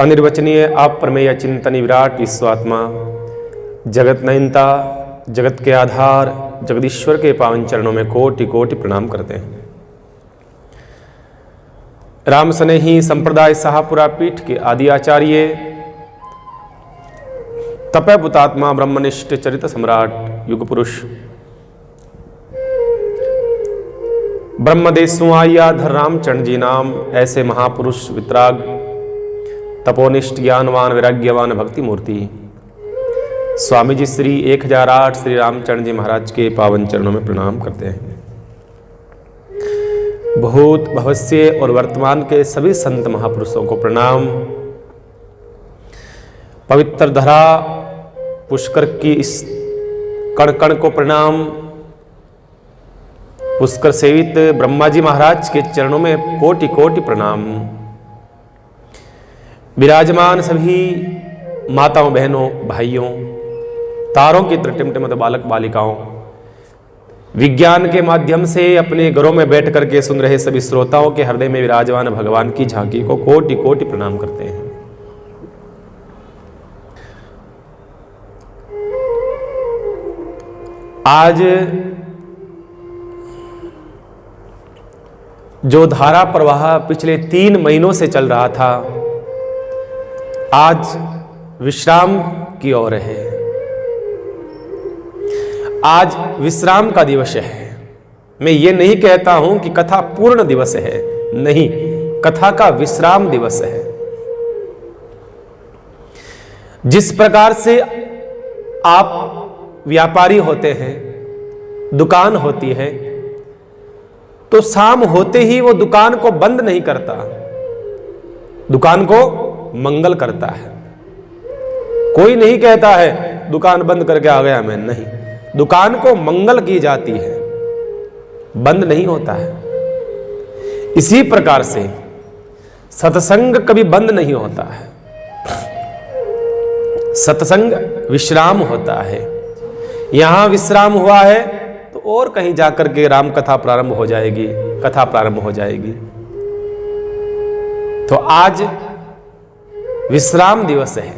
अनिर्वचनीय अप्रमेय चिंतन विराट विश्वात्मा जगत नयनता जगत के आधार जगदीश्वर के पावन चरणों में कोटि कोटि प्रणाम करते हैं। राम स्नेही संप्रदाय शाहपुरा पीठ के आदि आचार्य तपय बुतात्मा ब्रह्मनिष्ठ चरित सम्राट युग पुरुष ब्रह्मदेशु आया धर रामचरण जी नाम ऐसे महापुरुष वितराग तपोनिष्ठ ज्ञानवान वैराग्यवान भक्ति मूर्ति स्वामी जी श्री 1008 श्री रामचरण जी महाराज के पावन चरणों में प्रणाम करते हैं। भूत भविष्य और वर्तमान के सभी संत महापुरुषों को प्रणाम। पवित्र धरा पुष्कर की इस कण कण को प्रणाम। पुष्कर सेवित ब्रह्मा जी महाराज के चरणों में कोटि कोटि प्रणाम। विराजमान सभी माताओं बहनों भाइयों तारों की टिमटिमत बालक बालिकाओं विज्ञान के माध्यम से अपने घरों में बैठ करके सुन रहे सभी श्रोताओं के हृदय में विराजमान भगवान की झांकी को कोटि कोटि प्रणाम करते हैं। आज जो धारा प्रवाह पिछले 3 महीनों से चल रहा था आज विश्राम की ओर है। आज विश्राम का दिवस है। मैं ये नहीं कहता हूं कि कथा पूर्ण दिवस है, नहीं, कथा का विश्राम दिवस है। जिस प्रकार से आप व्यापारी होते हैं, दुकान होती है, तो शाम होते ही वो दुकान को बंद नहीं करता, दुकान को मंगल करता है। कोई नहीं कहता है दुकान बंद करके आ गया मैं, नहीं, दुकान को मंगल की जाती है, बंद नहीं होता है। इसी प्रकार से सत्संग कभी बंद नहीं होता है, सत्संग विश्राम होता है। यहां विश्राम हुआ है तो और कहीं जाकर के राम कथा प्रारंभ हो जाएगी, कथा प्रारंभ हो जाएगी। तो आज विश्राम दिवस है।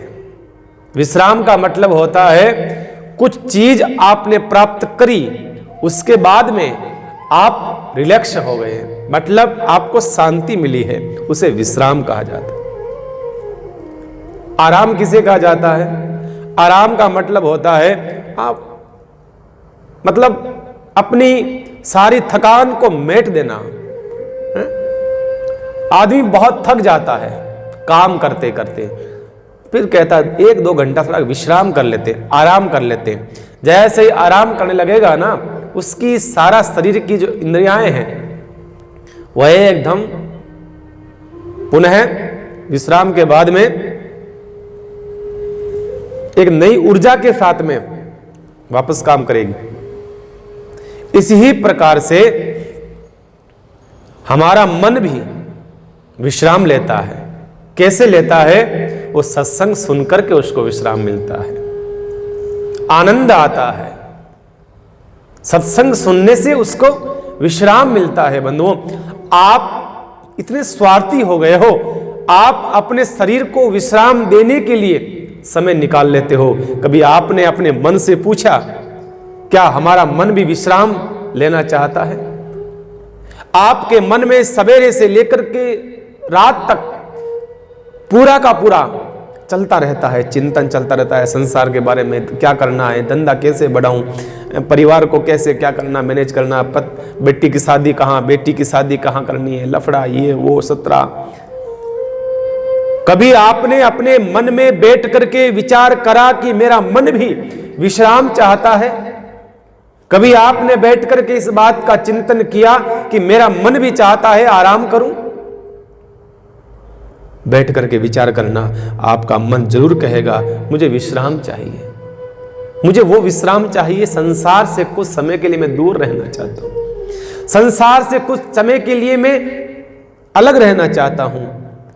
विश्राम का मतलब होता है कुछ चीज आपने प्राप्त करी, उसके बाद में आप रिलैक्स हो गए, मतलब आपको शांति मिली है, उसे विश्राम कहा जाता है। आराम किसे कहा जाता है? आराम का मतलब होता है आप मतलब अपनी सारी थकान को मेट देना। आदमी बहुत थक जाता है काम करते करते, फिर कहता है 1-2 घंटा थोड़ा विश्राम कर लेते, आराम कर लेते। जैसे ही आराम करने लगेगा ना, उसकी सारा शरीर की जो इंद्रियाएं हैं वह एकदम पुनः विश्राम के बाद में एक नई ऊर्जा के साथ में वापस काम करेगी। इसी प्रकार से हमारा मन भी विश्राम लेता है। कैसे लेता है? वो सत्संग सुनकर के उसको विश्राम मिलता है, आनंद आता है। सत्संग सुनने से उसको विश्राम मिलता है। बंधुओं, आप इतने स्वार्थी हो गए हो, आप अपने शरीर को विश्राम देने के लिए समय निकाल लेते हो। कभी आपने अपने मन से पूछा क्या हमारा मन भी विश्राम लेना चाहता है? आपके मन में सवेरे से लेकर के रात तक पूरा का पूरा चलता रहता है, चिंतन चलता रहता है संसार के बारे में, क्या करना है, धंधा कैसे बढ़ाऊं, परिवार को कैसे क्या करना, मैनेज करना, बेटी की शादी कहाँ, बेटी की शादी कहाँ करनी है, लफड़ा ये वो 17। कभी आपने अपने मन में बैठ करके विचार करा कि मेरा मन भी विश्राम चाहता है? कभी आपने बैठ करके इस बात का चिंतन किया कि मेरा मन भी चाहता है आराम करूं? बैठ करके विचार करना, आपका मन जरूर कहेगा मुझे विश्राम चाहिए, मुझे वो विश्राम चाहिए। संसार से कुछ समय के लिए मैं दूर रहना चाहता हूं, संसार से कुछ समय के लिए मैं अलग रहना चाहता हूं,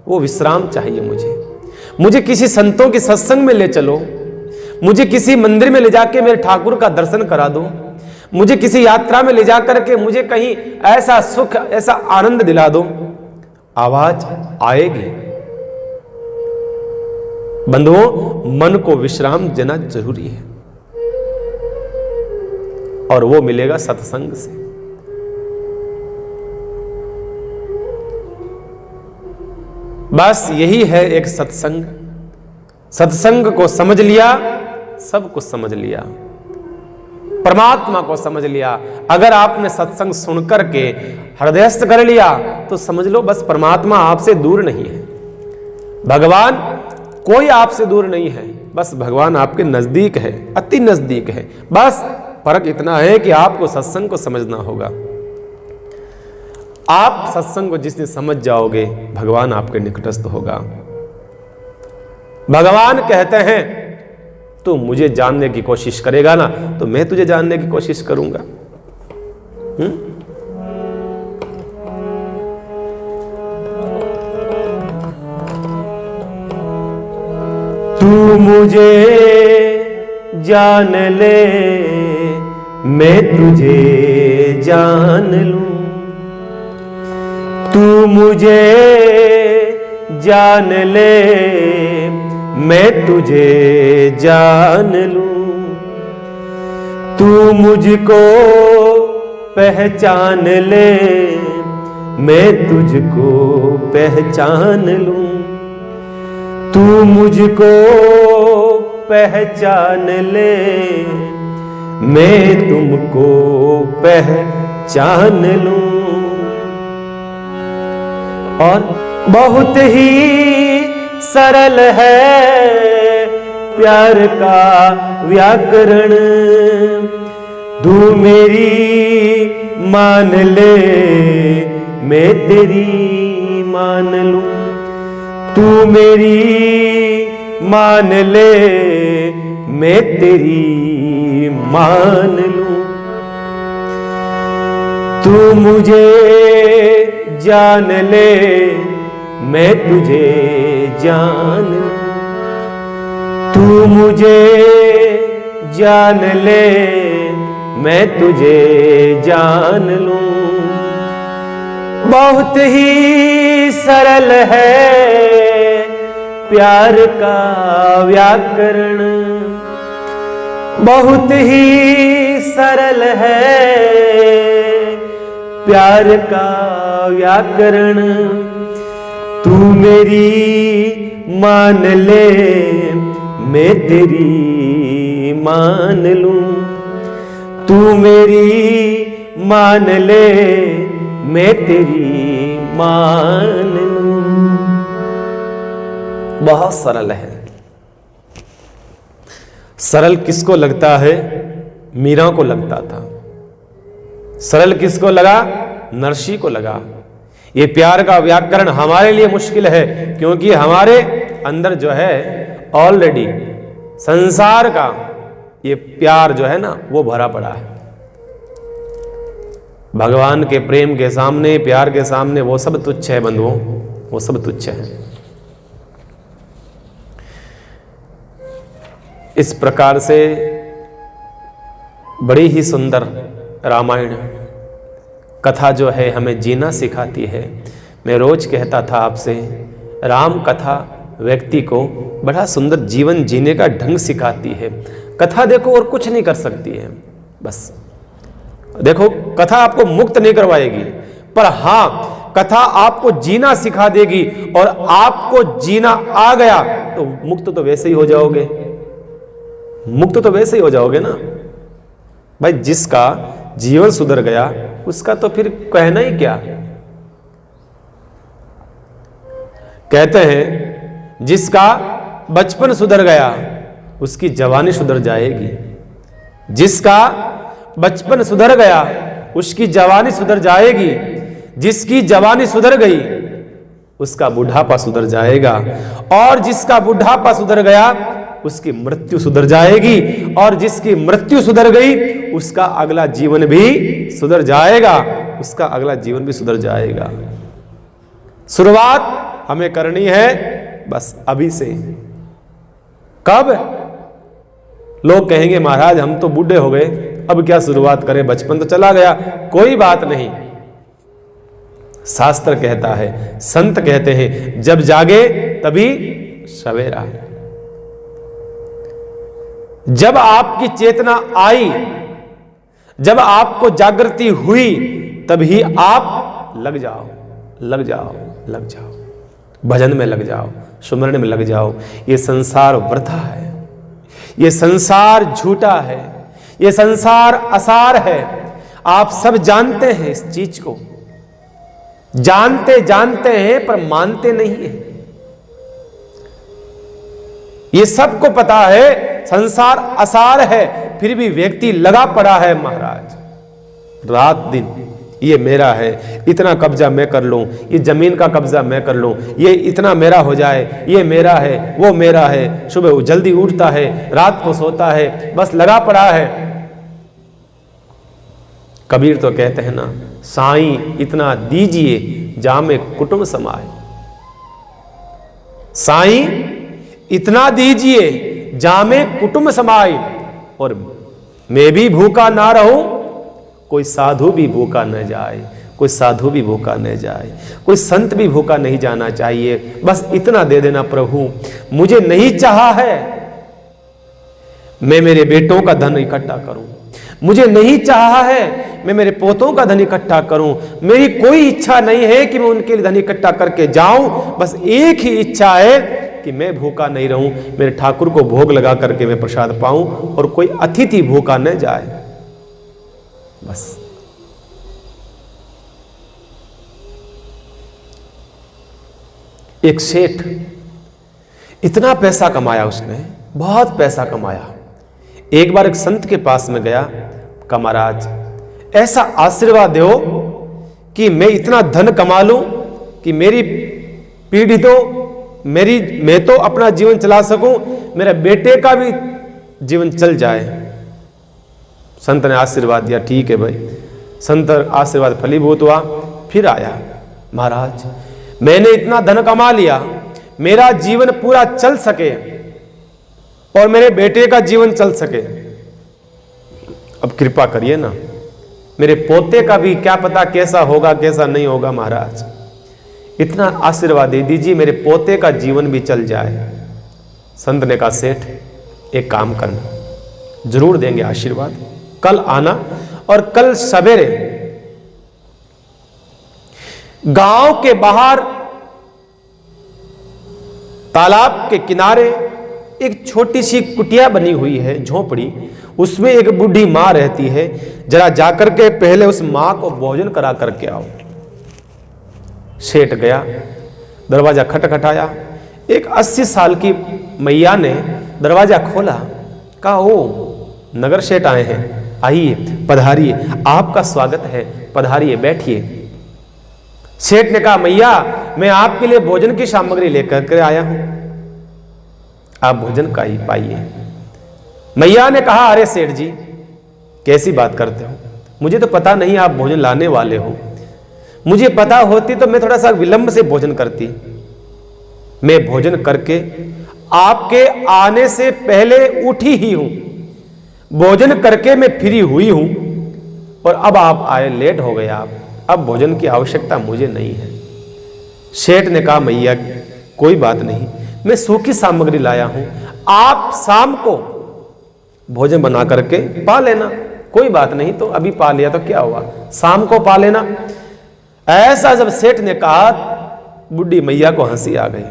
वो विश्राम चाहिए मुझे किसी संतों के सत्संग में ले चलो, मुझे किसी मंदिर में ले जाके मेरे ठाकुर का दर्शन करा दो, मुझे किसी यात्रा में ले जाकर के मुझे कहीं ऐसा सुख ऐसा आनंद दिला दो। आवाज आएगी, बंधुओं, मन को विश्राम देना जरूरी है और वो मिलेगा सत्संग से। बस यही है एक सत्संग। सत्संग को समझ लिया, सब कुछ समझ लिया, परमात्मा को समझ लिया। अगर आपने सत्संग सुनकर के हृदयस्थ कर लिया तो समझ लो बस परमात्मा आपसे दूर नहीं है, भगवान कोई आपसे दूर नहीं है, बस भगवान आपके नजदीक है, अति नजदीक है। बस फर्क इतना है कि आपको सत्संग को समझना होगा। आप सत्संग को जिस दिन समझ जाओगे, भगवान आपके निकटस्थ होगा। भगवान कहते हैं तू मुझे जानने की कोशिश करेगा ना, तो मैं तुझे जानने की कोशिश करूंगा। तू मुझे जान ले, मैं तुझे जान लूं। तू मुझे जान ले, मैं तुझे जान लूं। तू मुझको पहचान ले, मैं तुझको पहचान लूं। तू मुझको पहचान ले, मैं तुमको पहचान लूं। और बहुत ही सरल है प्यार का व्याकरण, तू मेरी मान ले, मैं तेरी मान लूं। तू मेरी मान ले, मैं तेरी मान लूं। तू मुझे जान ले, मैं तुझे जान लूं। तू मुझे जान ले, मैं तुझे जान लूं। बहुत ही सरल है प्यार का व्याकरण, बहुत ही सरल है प्यार का व्याकरण। तू मेरी मान ले, मैं तेरी मान लूं। तू मेरी मान ले, मैं तेरी मान लूं। बहुत सरल है। सरल किसको लगता है? मीरा को लगता था। सरल किसको लगा? नरसी को लगा। ये प्यार का व्याकरण हमारे लिए मुश्किल है, क्योंकि हमारे अंदर जो है ऑलरेडी संसार का ये प्यार जो है ना, वो भरा पड़ा है। भगवान के प्रेम के सामने, प्यार के सामने वो सब तुच्छ है बंधुओं, वो सब तुच्छ है। इस प्रकार से बड़ी ही सुंदर रामायण कथा जो है हमें जीना सिखाती है। मैं रोज कहता था आपसे, राम कथा व्यक्ति को बड़ा सुंदर जीवन जीने का ढंग सिखाती है। कथा देखो और कुछ नहीं कर सकती है, बस देखो कथा आपको मुक्त नहीं करवाएगी, पर हाँ कथा आपको जीना सिखा देगी, और आपको जीना आ गया तो मुक्त तो वैसे ही हो जाओगे, मुक्त तो वैसे ही हो जाओगे ना भाई। जिसका जीवन सुधर गया उसका तो फिर कहना ही क्या। कहते हैं जिसका बचपन सुधर गया उसकी जवानी सुधर जाएगी, जिसका बचपन सुधर गया उसकी जवानी सुधर जाएगी, जिसकी जवानी सुधर गई उसका बुढ़ापा सुधर जाएगा, और जिसका बुढ़ापा सुधर गया उसकी मृत्यु सुधर जाएगी, और जिसकी मृत्यु सुधर गई उसका अगला जीवन भी सुधर जाएगा, उसका अगला जीवन भी सुधर जाएगा। शुरुआत हमें करनी है बस अभी से। कब? लोग कहेंगे महाराज हम तो बूढ़े हो गए, अब क्या शुरुआत करें, बचपन तो चला गया। कोई बात नहीं, शास्त्र कहता है, संत कहते हैं, जब जागे तभी सवेरा। जब आपकी चेतना आई, जब आपको जागृति हुई, तभी आप लग जाओ, लग जाओ, लग जाओ, भजन में लग जाओ, सुमरण में लग जाओ। ये संसार वृथा है, ये संसार झूठा है, ये संसार असार है। आप सब जानते हैं इस चीज को, जानते जानते हैं पर मानते नहीं है। ये सबको पता है संसार असार है, फिर भी व्यक्ति लगा पड़ा है महाराज रात दिन। ये मेरा है, इतना कब्जा मैं कर लूं, ये जमीन का कब्जा मैं कर लूं, ये इतना मेरा हो जाए, ये मेरा है, वो मेरा है। सुबह वो जल्दी उठता है, रात को सोता है, बस लगा पड़ा है। कबीर तो कहते हैं ना, साईं इतना दीजिए जामे कुटुंब समाए। साईं इतना दीजिए जामे कुटुंब समाए, और मैं भी भूखा ना रहूं, कोई साधु भी भूखा न जाए, कोई साधु भी भूखा न जाए, कोई संत भी भूखा नहीं जाना चाहिए। बस इतना दे देना प्रभु, मुझे नहीं चाहा है मैं मेरे बेटों का धन इकट्ठा करूं, मुझे नहीं चाहा है मैं मेरे पोतों का धन इकट्ठा करूं। मेरी कोई इच्छा नहीं है कि मैं उनके लिए धन इकट्ठा करके जाऊं, बस एक ही इच्छा है कि मैं भूखा नहीं रहूं, मेरे ठाकुर को भोग लगा करके मैं प्रसाद पाऊं और कोई अतिथि भूखा न जाए। बस एक सेठ, इतना पैसा कमाया उसने, बहुत पैसा कमाया। एक बार एक संत के पास में गया, कहा महाराज ऐसा आशीर्वाद दो कि मैं इतना धन कमा लूं कि मेरी पीढ़ी तो मैं तो अपना जीवन चला सकूं, मेरे बेटे का भी जीवन चल जाए। संत ने आशीर्वाद दिया, ठीक है भाई। संत आशीर्वाद फलीभूत हुआ। फिर आया, महाराज मैंने इतना धन कमा लिया, मेरा जीवन पूरा चल सके और मेरे बेटे का जीवन चल सके, अब कृपा करिए ना, मेरे पोते का भी क्या पता कैसा होगा कैसा नहीं होगा, महाराज इतना आशीर्वाद दे दीजिए मेरे पोते का जीवन भी चल जाए। संत ने कहा सेठ एक काम करना, जरूर देंगे आशीर्वाद, कल आना और कल सवेरे गांव के बाहर तालाब के किनारे एक छोटी सी कुटिया बनी हुई है, झोपड़ी, उसमें एक बूढ़ी मां रहती है, जरा जाकर के पहले उस मां को भोजन करा करके आओ। सेठ गया, दरवाजा खटखटाया। एक 80 साल की मैया ने दरवाजा खोला, कहा ओ नगर सेठ आए हैं, आइए पधारिए, आपका स्वागत है, पधारिए बैठिए। सेठ ने कहा मैया मैं आपके लिए भोजन की सामग्री लेकर के आया हूं, आप भोजन का ही पाइए। मैया ने कहा अरे सेठ जी कैसी बात करते हो, मुझे तो पता नहीं आप भोजन लाने वाले हो, मुझे पता होती तो मैं थोड़ा सा विलंब से भोजन करती। मैं भोजन करके आपके आने से पहले उठी ही हूं, भोजन करके मैं फ्री हुई हूं और अब आप आए, लेट हो गए आप, अब भोजन की आवश्यकता मुझे नहीं है। सेठ ने कहा मैया कोई बात नहीं, मैं सूखी सामग्री लाया हूं, आप शाम को भोजन बना करके पा लेना, कोई बात नहीं, तो अभी पा लिया तो क्या हुआ, शाम को पा लेना। ऐसा जब सेठ ने कहा बुढ़ी मैया को हंसी आ गई।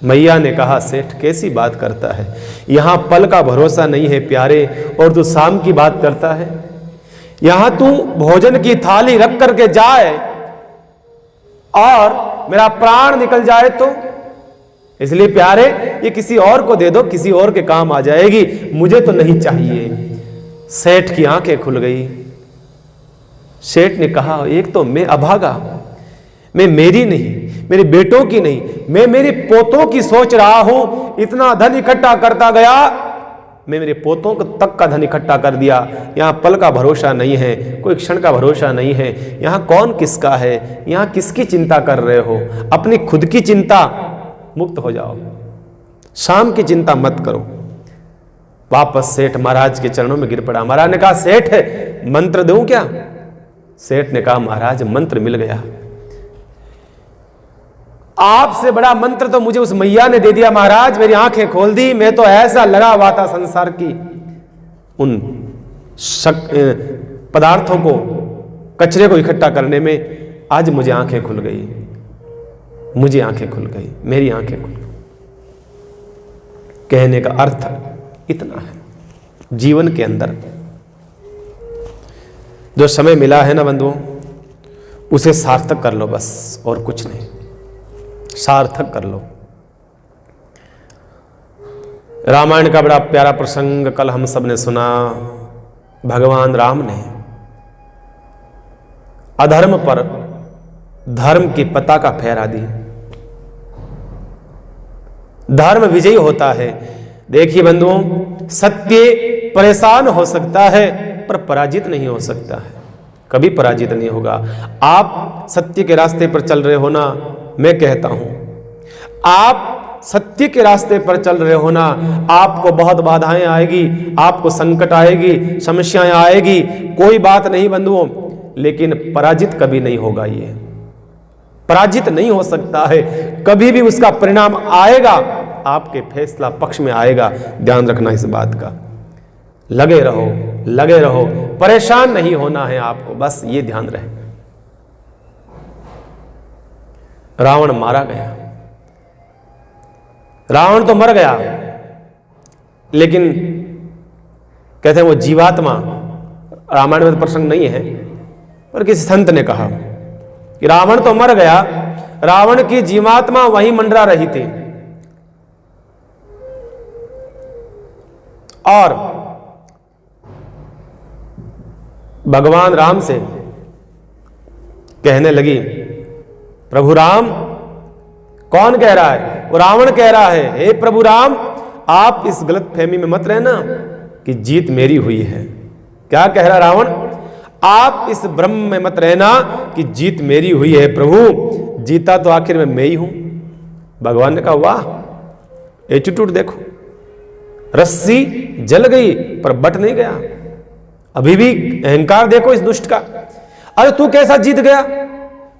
मैया ने कहा सेठ कैसी बात करता है, यहां पल का भरोसा नहीं है प्यारे, और तू शाम की बात करता है। यहां तू भोजन की थाली रख करके जाए और मेरा प्राण निकल जाए तो, इसलिए प्यारे ये किसी और को दे दो, किसी और के काम आ जाएगी, मुझे तो नहीं चाहिए। सेठ की आंखें खुल गई। सेठ ने कहा एक तो मैं अभागा, मैं मेरी नहीं, मेरे बेटों की नहीं, मैं मेरे पोतों की सोच रहा हूं। इतना धन इकट्ठा करता गया, मैं मेरे पोतों तक का धन इकट्ठा कर दिया। यहां पल का भरोसा नहीं है, कोई क्षण का भरोसा नहीं है, यहां कौन किसका है, यहां किसकी चिंता कर रहे हो, अपनी खुद की चिंता मुक्त हो जाओ, शाम की चिंता मत करो। वापस सेठ महाराज के चरणों में गिर पड़ा। महाराज ने कहा सेठ मंत्र दूं क्या? सेठ ने कहा महाराज मंत्र मिल गया, आपसे बड़ा मंत्र तो मुझे उस मैया ने दे दिया महाराज, मेरी आंखें खोल दी। मैं तो ऐसा लगा हुआ था संसार की उन पदार्थों को, कचरे को इकट्ठा करने में। आज मुझे आंखें खुल गई, मुझे आंखें खुल गई, मेरी आंखें खुल गई। कहने का अर्थ इतना है। जीवन के अंदर जो समय मिला है ना बंधुओं, उसे सार्थक कर लो बस, और कुछ नहीं, सार्थक कर लो। रामायण का बड़ा प्यारा प्रसंग कल हम सब ने सुना। भगवान राम ने अधर्म पर धर्म की पताका फहरा दी। धर्म विजयी होता है। देखिए बंधुओं, सत्य परेशान हो सकता है पर पराजित नहीं हो सकता है, कभी पराजित नहीं होगा। आप सत्य के रास्ते पर चल रहे हो ना, मैं कहता हूं आप सत्य के रास्ते पर चल रहे हो ना, आपको बहुत बाधाएं आएगी, आपको संकट आएगी, समस्याएं आएगी, कोई बात नहीं बंधुओं, लेकिन पराजित कभी नहीं होगा। ये पराजित नहीं हो सकता है, कभी भी उसका परिणाम आएगा, आपके फैसला पक्ष में आएगा। ध्यान रखना इस बात का। लगे रहो, लगे रहो, परेशान नहीं होना है आपको, बस ये ध्यान रहे। रावण मारा गया, रावण तो मर गया, लेकिन कहते हैं वो जीवात्मा, रामायण में तो प्रसंग नहीं है, पर किसी संत ने कहा कि रावण तो मर गया, रावण की जीवात्मा वहीं मंडरा रही थी। और भगवान राम से कहने लगी, प्रभु राम, कौन कह रहा है? वो रावण कह रहा है, हे प्रभु राम, आप इस गलत फहमी में मत रहना कि जीत मेरी हुई है। क्या कह रहा रावण? आप इस भ्रम में मत रहना कि जीत मेरी हुई है प्रभु, जीता तो आखिर में मैं ही हूं। भगवान ने कहा, वाह, एटीट्यूड देखो, रस्सी जल गई पर बट नहीं गया। अभी भी अहंकार देखो इस दुष्ट का। अरे तू कैसा जीत गया?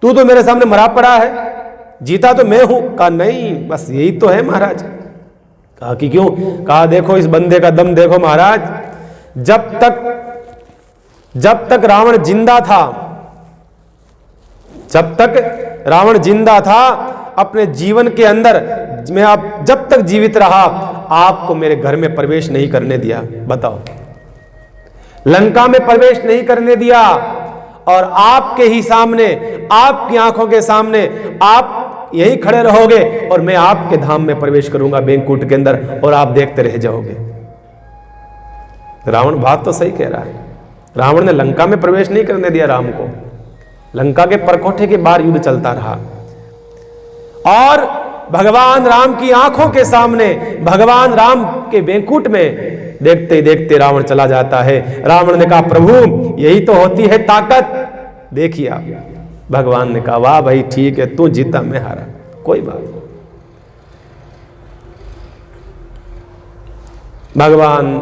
तू तो मेरे सामने मरा पड़ा है, जीता तो मैं हूं। कहा नहीं, बस यही तो है महाराज। कहा कि क्यों? कहा देखो इस बंदे का दम देखो महाराज, जब तक रावण जिंदा था, जब तक रावण जिंदा था, अपने जीवन के अंदर मैं आप जब तक जीवित रहा, आपको मेरे घर में प्रवेश नहीं करने दिया। बताओ, लंका में प्रवेश नहीं करने दिया, और आपके ही सामने, आपकी आंखों के सामने आप यही खड़े रहोगे, और मैं आपके धाम में प्रवेश करूंगा बैंकुट के अंदर, और आप देखते रह जाओगे। रावण बात तो सही कह रहा है। रावण ने लंका में प्रवेश नहीं करने दिया राम को, लंका के परकोठे के बाहर युद्ध चलता रहा, और भगवान राम की आंखों के सामने, भगवान राम के बैंकुट में देखते ही देखते रावण चला जाता है। रावण ने कहा, प्रभु यही तो होती है ताकत। देखिए आप, भगवान ने कहा, वाह भाई, ठीक है, तू जीता मैं हारा, कोई बात नहीं। भगवान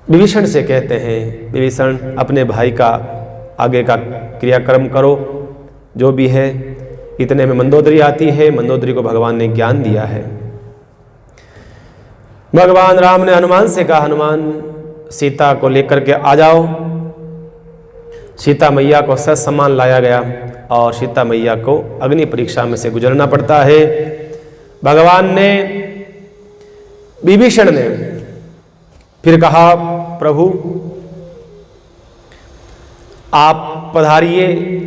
विभीषण से कहते हैं, विभीषण अपने भाई का आगे का क्रियाक्रम करो, जो भी है। इतने में मंदोदरी आती है, मंदोदरी को भगवान ने ज्ञान दिया है। भगवान राम ने हनुमान से कहा, हनुमान सीता को लेकर के आ जाओ। सीता मैया को सस सम्मान लाया गया, और सीता मैया को अग्नि परीक्षा में से गुजरना पड़ता है। भगवान ने, विभीषण ने फिर कहा, प्रभु आप पधारिए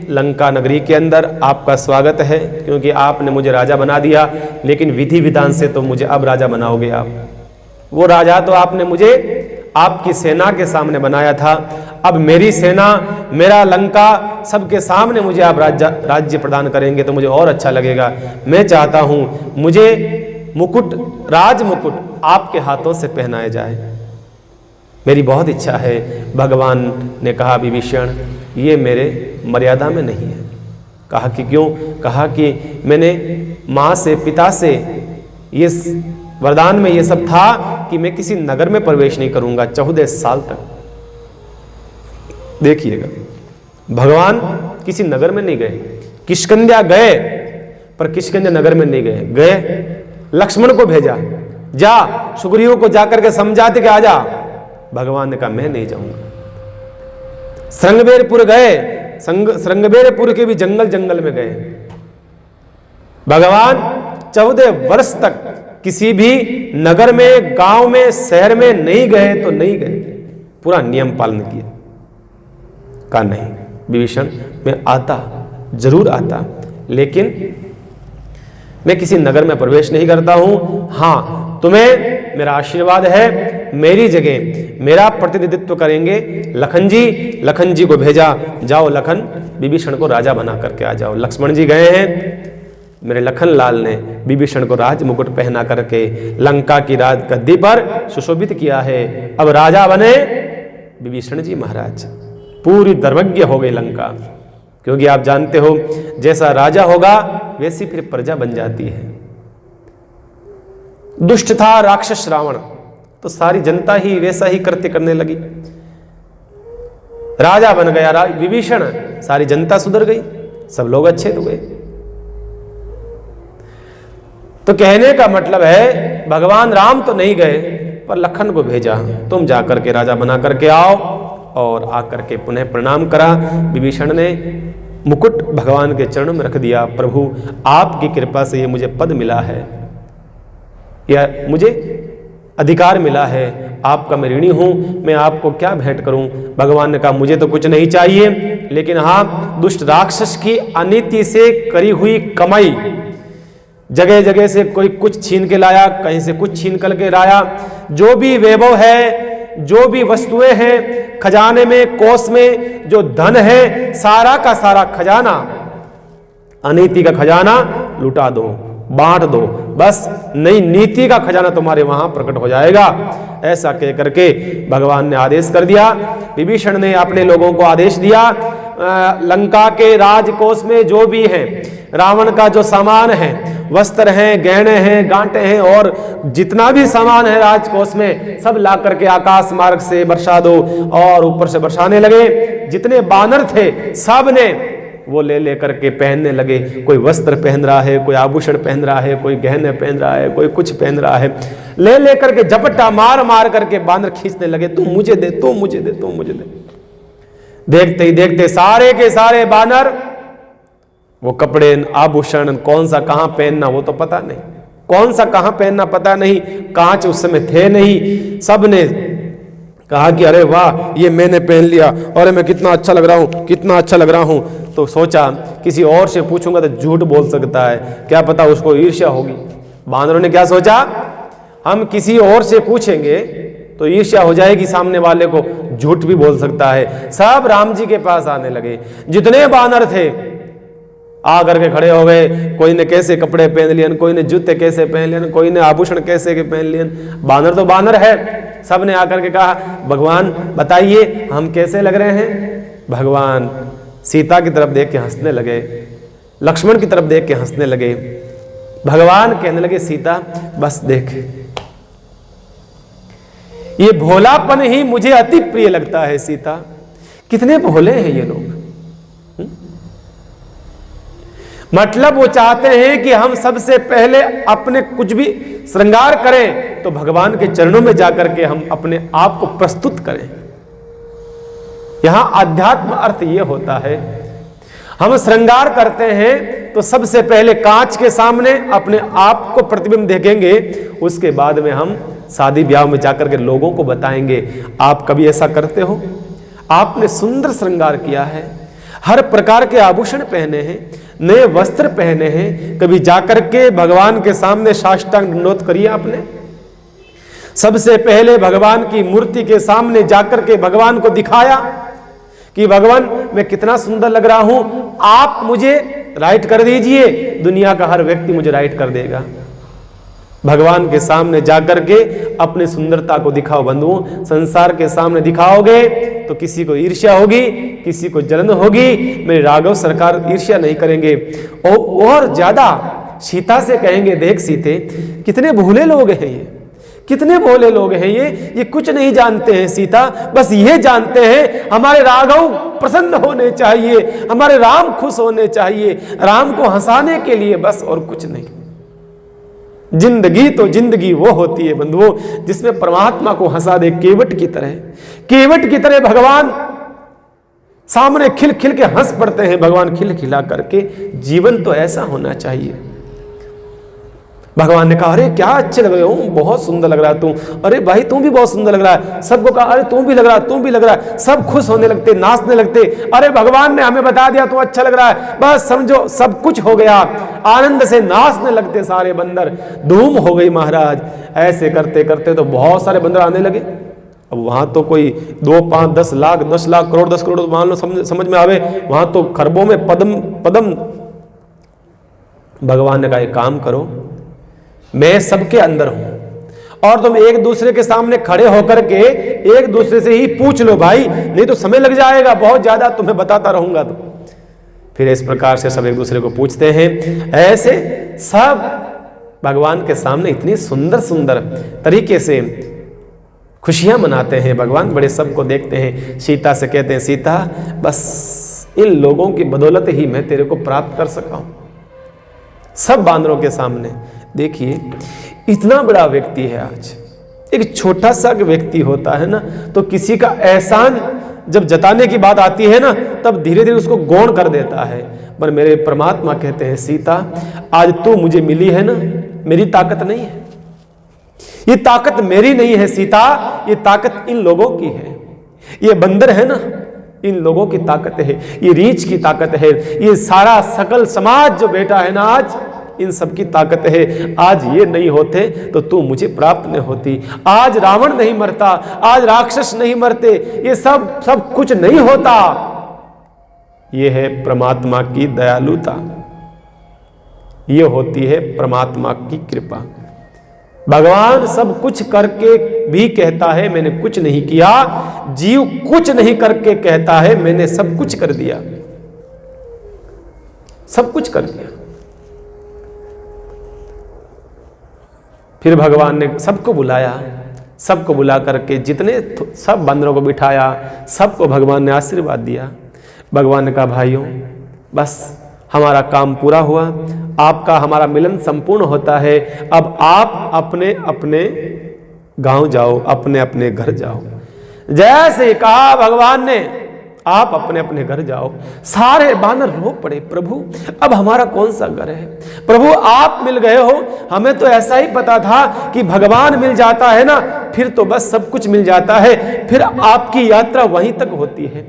लंका नगरी के अंदर, आपका स्वागत है, क्योंकि आपने मुझे राजा बना दिया, लेकिन विधि विधान से तो मुझे अब राजा बनाओगे आप। वो राजा तो आपने मुझे आपकी सेना के सामने बनाया था, अब मेरी सेना, मेरा लंका, सबके सामने मुझे आप राज्य प्रदान करेंगे तो मुझे और अच्छा लगेगा। मैं चाहता हूं मुझे मुकुट, राज मुकुट आपके हाथों से पहनाया जाए, मेरी बहुत इच्छा है। भगवान ने कहा, विभीषण ये मेरे मर्यादा में नहीं है। कहा कि क्यों? कहा कि मैंने माँ से, पिता से ये वरदान में ये सब था कि मैं किसी नगर में प्रवेश नहीं करूंगा 14 साल तक। देखिएगा, भगवान किसी नगर में नहीं गए, किष्किंध्या गए, पर किष्किंधा नगर में नहीं गए। गए लक्ष्मण को भेजा, जा सुग्रीव को जाकर के समझाते कि आजा। भगवान ने कहा मैं नहीं जाऊंगा। श्रृंगबेरपुर गए, श्रृंगबेरपुर के भी जंगल जंगल में गए। भगवान 14 वर्ष तक किसी भी नगर में, गांव में, शहर में नहीं गए तो नहीं गए, पूरा नियम पालन किया। कहा नहीं विभीषण मैं आता, जरूर आता, लेकिन मैं किसी नगर में प्रवेश नहीं करता हूं। हां तुम्हें मेरा आशीर्वाद है, मेरी जगह मेरा प्रतिनिधित्व करेंगे लखन जी। लखन जी को भेजा, जाओ लखन विभीषण को राजा बना करके आ जाओ। लक्ष्मण जी गए हैं, मेरे लखन लाल ने विभीषण को राज मुकुट पहना करके लंका की राज गद्दी पर सुशोभित किया है। अब राजा बने विभीषण जी महाराज। पूरी दर्वज्ञ हो गई लंका, क्योंकि आप जानते हो जैसा राजा होगा वैसी फिर प्रजा बन जाती है। दुष्ट था राक्षस रावण, तो सारी जनता ही वैसा ही कृत्य करने लगी। राजा बन गया विभीषण, सारी जनता सुधर गई, सब लोग अच्छे हो गए। तो कहने का मतलब है भगवान राम तो नहीं गए, पर लखन को भेजा, तुम जाकर के राजा बना करके आओ। और आकर के पुनः प्रणाम करा। विभीषण ने मुकुट भगवान के चरणों में रख दिया। प्रभु आपकी कृपा से ये मुझे पद मिला है, या मुझे अधिकार मिला है, आपका मैं ऋणी हूं, मैं आपको क्या भेंट करूं। भगवान ने कहा मुझे तो कुछ नहीं चाहिए, लेकिन हाँ दुष्ट राक्षस की अनीति से करी हुई कमाई, जगह जगह से कोई कुछ छीन के लाया, कहीं से कुछ छीन करके लाया, जो भी वैभव है, जो भी वस्तुएं हैं खजाने में, कोष में जो धन है, सारा का सारा खजाना, अनीति का खजाना लुटा दो, बांट दो, बस नई नीति का खजाना तुम्हारे वहां प्रकट हो जाएगा। ऐसा कह करके भगवान ने आदेश कर दिया। विभीषण ने अपने लोगों को आदेश दिया, लंका के राजकोष में जो भी है, रावण का जो सामान है, वस्त्र हैं, गहने हैं, गांठे हैं, और जितना भी सामान है राजकोष में, सब ला करके आकाश मार्ग से बरसा दो। और ऊपर से बरसाने लगे। जितने बानर थे सब ने वो ले लेकर के पहनने लगे। कोई वस्त्र पहन रहा है, कोई आभूषण पहन रहा है, कोई गहने पहन रहा है, कोई कुछ पहन रहा है, ले लेकर के झपट्टा मार मार करके बानर खींचने लगे, तू मुझे दे, तू मुझे दे, तू मुझे दे। देखते ही देखते सारे के सारे बानर, वो कपड़े, आभूषण, कौन सा कहां पहनना वो तो पता नहीं, कौन सा कहां पहनना पता नहीं, कांच उस समय थे नहीं। सब ने कहा कि अरे वाह ये मैंने पहन लिया, और मैं कितना अच्छा लग रहा हूं, कितना अच्छा लग रहा हूं। तो सोचा किसी और से पूछूंगा तो झूठ बोल सकता है, क्या पता उसको ईर्ष्या होगी। बानरों ने क्या सोचा, हम किसी और से पूछेंगे तो ईर्ष्या हो जाएगी, सामने वाले को झूठ भी बोल सकता है। सब राम जी के पास आने लगे। जितने बानर थे आकर के खड़े हो गए। कोई ने कैसे कपड़े पहन लिए, कोई ने जूते कैसे पहन लिए, कोई ने आभूषण कैसे के पहन लिए। बानर तो बानर है। सब ने आकर के कहा भगवान बताइए हम कैसे लग रहे हैं। भगवान सीता की तरफ देख के हंसने लगे, लक्ष्मण की तरफ देख के हंसने लगे। भगवान कहने लगे सीता बस देख, ये भोलापन ही मुझे अति प्रिय लगता है। सीता कितने भोले हैं ये लोग। मतलब वो चाहते हैं कि हम सबसे पहले अपने कुछ भी श्रृंगार करें तो भगवान के चरणों में जाकर के हम अपने आप को प्रस्तुत करें। यहां आध्यात्म अर्थ ये होता है, हम श्रृंगार करते हैं तो सबसे पहले कांच के सामने अपने आप को प्रतिबिंब देखेंगे, उसके बाद में हम शादी ब्याह में जाकर के लोगों को बताएंगे। आप कभी ऐसा करते हो? आपने सुंदर श्रृंगार किया है, हर प्रकार के आभूषण पहने हैं, नए वस्त्र पहने हैं, कभी जाकर के भगवान के सामने साष्टांग दंडोत करिए आपने? सबसे पहले भगवान की मूर्ति के सामने जाकर के भगवान को दिखाया कि भगवान मैं कितना सुंदर लग रहा हूं, आप मुझे राइट कर दीजिए, दुनिया का हर व्यक्ति मुझे राइट कर देगा। भगवान के सामने जाकर के अपनी सुंदरता को दिखाओ बंधुओं। संसार के सामने दिखाओगे तो किसी को ईर्ष्या होगी, किसी को जलन होगी। मेरे राघव सरकार ईर्ष्या नहीं करेंगे, और ज्यादा सीता से कहेंगे देख सीते कितने भोले लोग हैं ये, कितने भोले लोग हैं ये कुछ नहीं जानते हैं सीता, बस ये जानते हैं हमारे राघव प्रसन्न होने चाहिए, हमारे राम खुश होने चाहिए, राम को हंसाने के लिए, बस और कुछ नहीं। जिंदगी तो जिंदगी वो होती है बंधुओं जिसमें परमात्मा को हंसा दे, केवट की तरह। केवट की तरह भगवान सामने खिल खिल के हंस पड़ते हैं, भगवान खिल खिला करके। जीवन तो ऐसा होना चाहिए। भगवान ने कहा, अरे क्या अच्छे लग रहे हो, बहुत सुंदर लग रहा है तू, अरे भाई तू भी बहुत सुंदर लग रहा है। सबको कहा, अरे तू भी लग रहा है, तू भी लग रहा है। सब खुश होने लगते, नाचने लगते। अरे भगवान ने हमें बता दिया तू अच्छा लग रहा है, बस समझो सब कुछ हो गया। आनंद से नाचने लगते सारे बंदर, धूम हो गई महाराज। ऐसे करते करते तो बहुत सारे बंदर आने लगे। अब वहां तो कोई 2, 5, 10 लाख, 10 लाख, करोड़, 10 करोड़ मान लो समझ में आवे, वहां तो खरबों में पदम। भगवान ने कहा, एक काम करो, मैं सबके अंदर हूं और तुम एक दूसरे के सामने खड़े होकर के एक दूसरे से ही पूछ लो भाई, नहीं तो समय लग जाएगा बहुत ज्यादा, तुम्हें बताता रहूंगा। तो फिर इस प्रकार से सब एक दूसरे को पूछते हैं। ऐसे सब भगवान के सामने इतनी सुंदर सुंदर तरीके से खुशियां मनाते हैं। भगवान बड़े सबको देखते हैं। सीता से कहते हैं, सीता बस इन लोगों की बदौलत ही मैं तेरे को प्राप्त कर सका हूं। सब बानरों के सामने देखिए, इतना बड़ा व्यक्ति है। आज एक छोटा सा व्यक्ति होता है ना, तो किसी का एहसान जब जताने की बात आती है ना, तब धीरे धीरे उसको गौण कर देता है। पर मेरे परमात्मा कहते हैं, सीता आज तू मुझे मिली है ना, मेरी ताकत नहीं है, ये ताकत मेरी नहीं है सीता, ये ताकत इन लोगों की है। ये बंदर है ना, इन लोगों की ताकत है, ये रीछ की ताकत है, ये सारा सकल समाज जो बैठा है ना आज, इन सब की ताकत है। आज ये नहीं होते तो तू मुझे प्राप्त नहीं होती। आज रावण नहीं मरता, आज राक्षस नहीं मरते, ये सब कुछ नहीं होता। ये है परमात्मा की दयालुता, ये होती है परमात्मा की कृपा। भगवान सब कुछ करके भी कहता है मैंने कुछ नहीं किया, जीव कुछ नहीं करके कहता है मैंने सब कुछ कर दिया, सब कुछ कर दिया। फिर भगवान ने सबको बुलाया, सबको बुला करके जितने सब बंदरों को बिठाया, सबको भगवान ने आशीर्वाद दिया। भगवान ने कहा, भाइयों बस हमारा काम पूरा हुआ, आपका हमारा मिलन संपूर्ण होता है। अब आप अपने अपने गांव जाओ, अपने अपने घर जाओ। जैसे कहा भगवान ने, आप अपने अपने घर जाओ। सारे बानर रो पड़े, प्रभु अब हमारा कौन सा घर है, प्रभु आप मिल गए हो। हमें तो ऐसा ही पता था कि भगवान मिल जाता है ना, फिर तो बस सब कुछ मिल जाता है, फिर आपकी यात्रा वहीं तक होती है।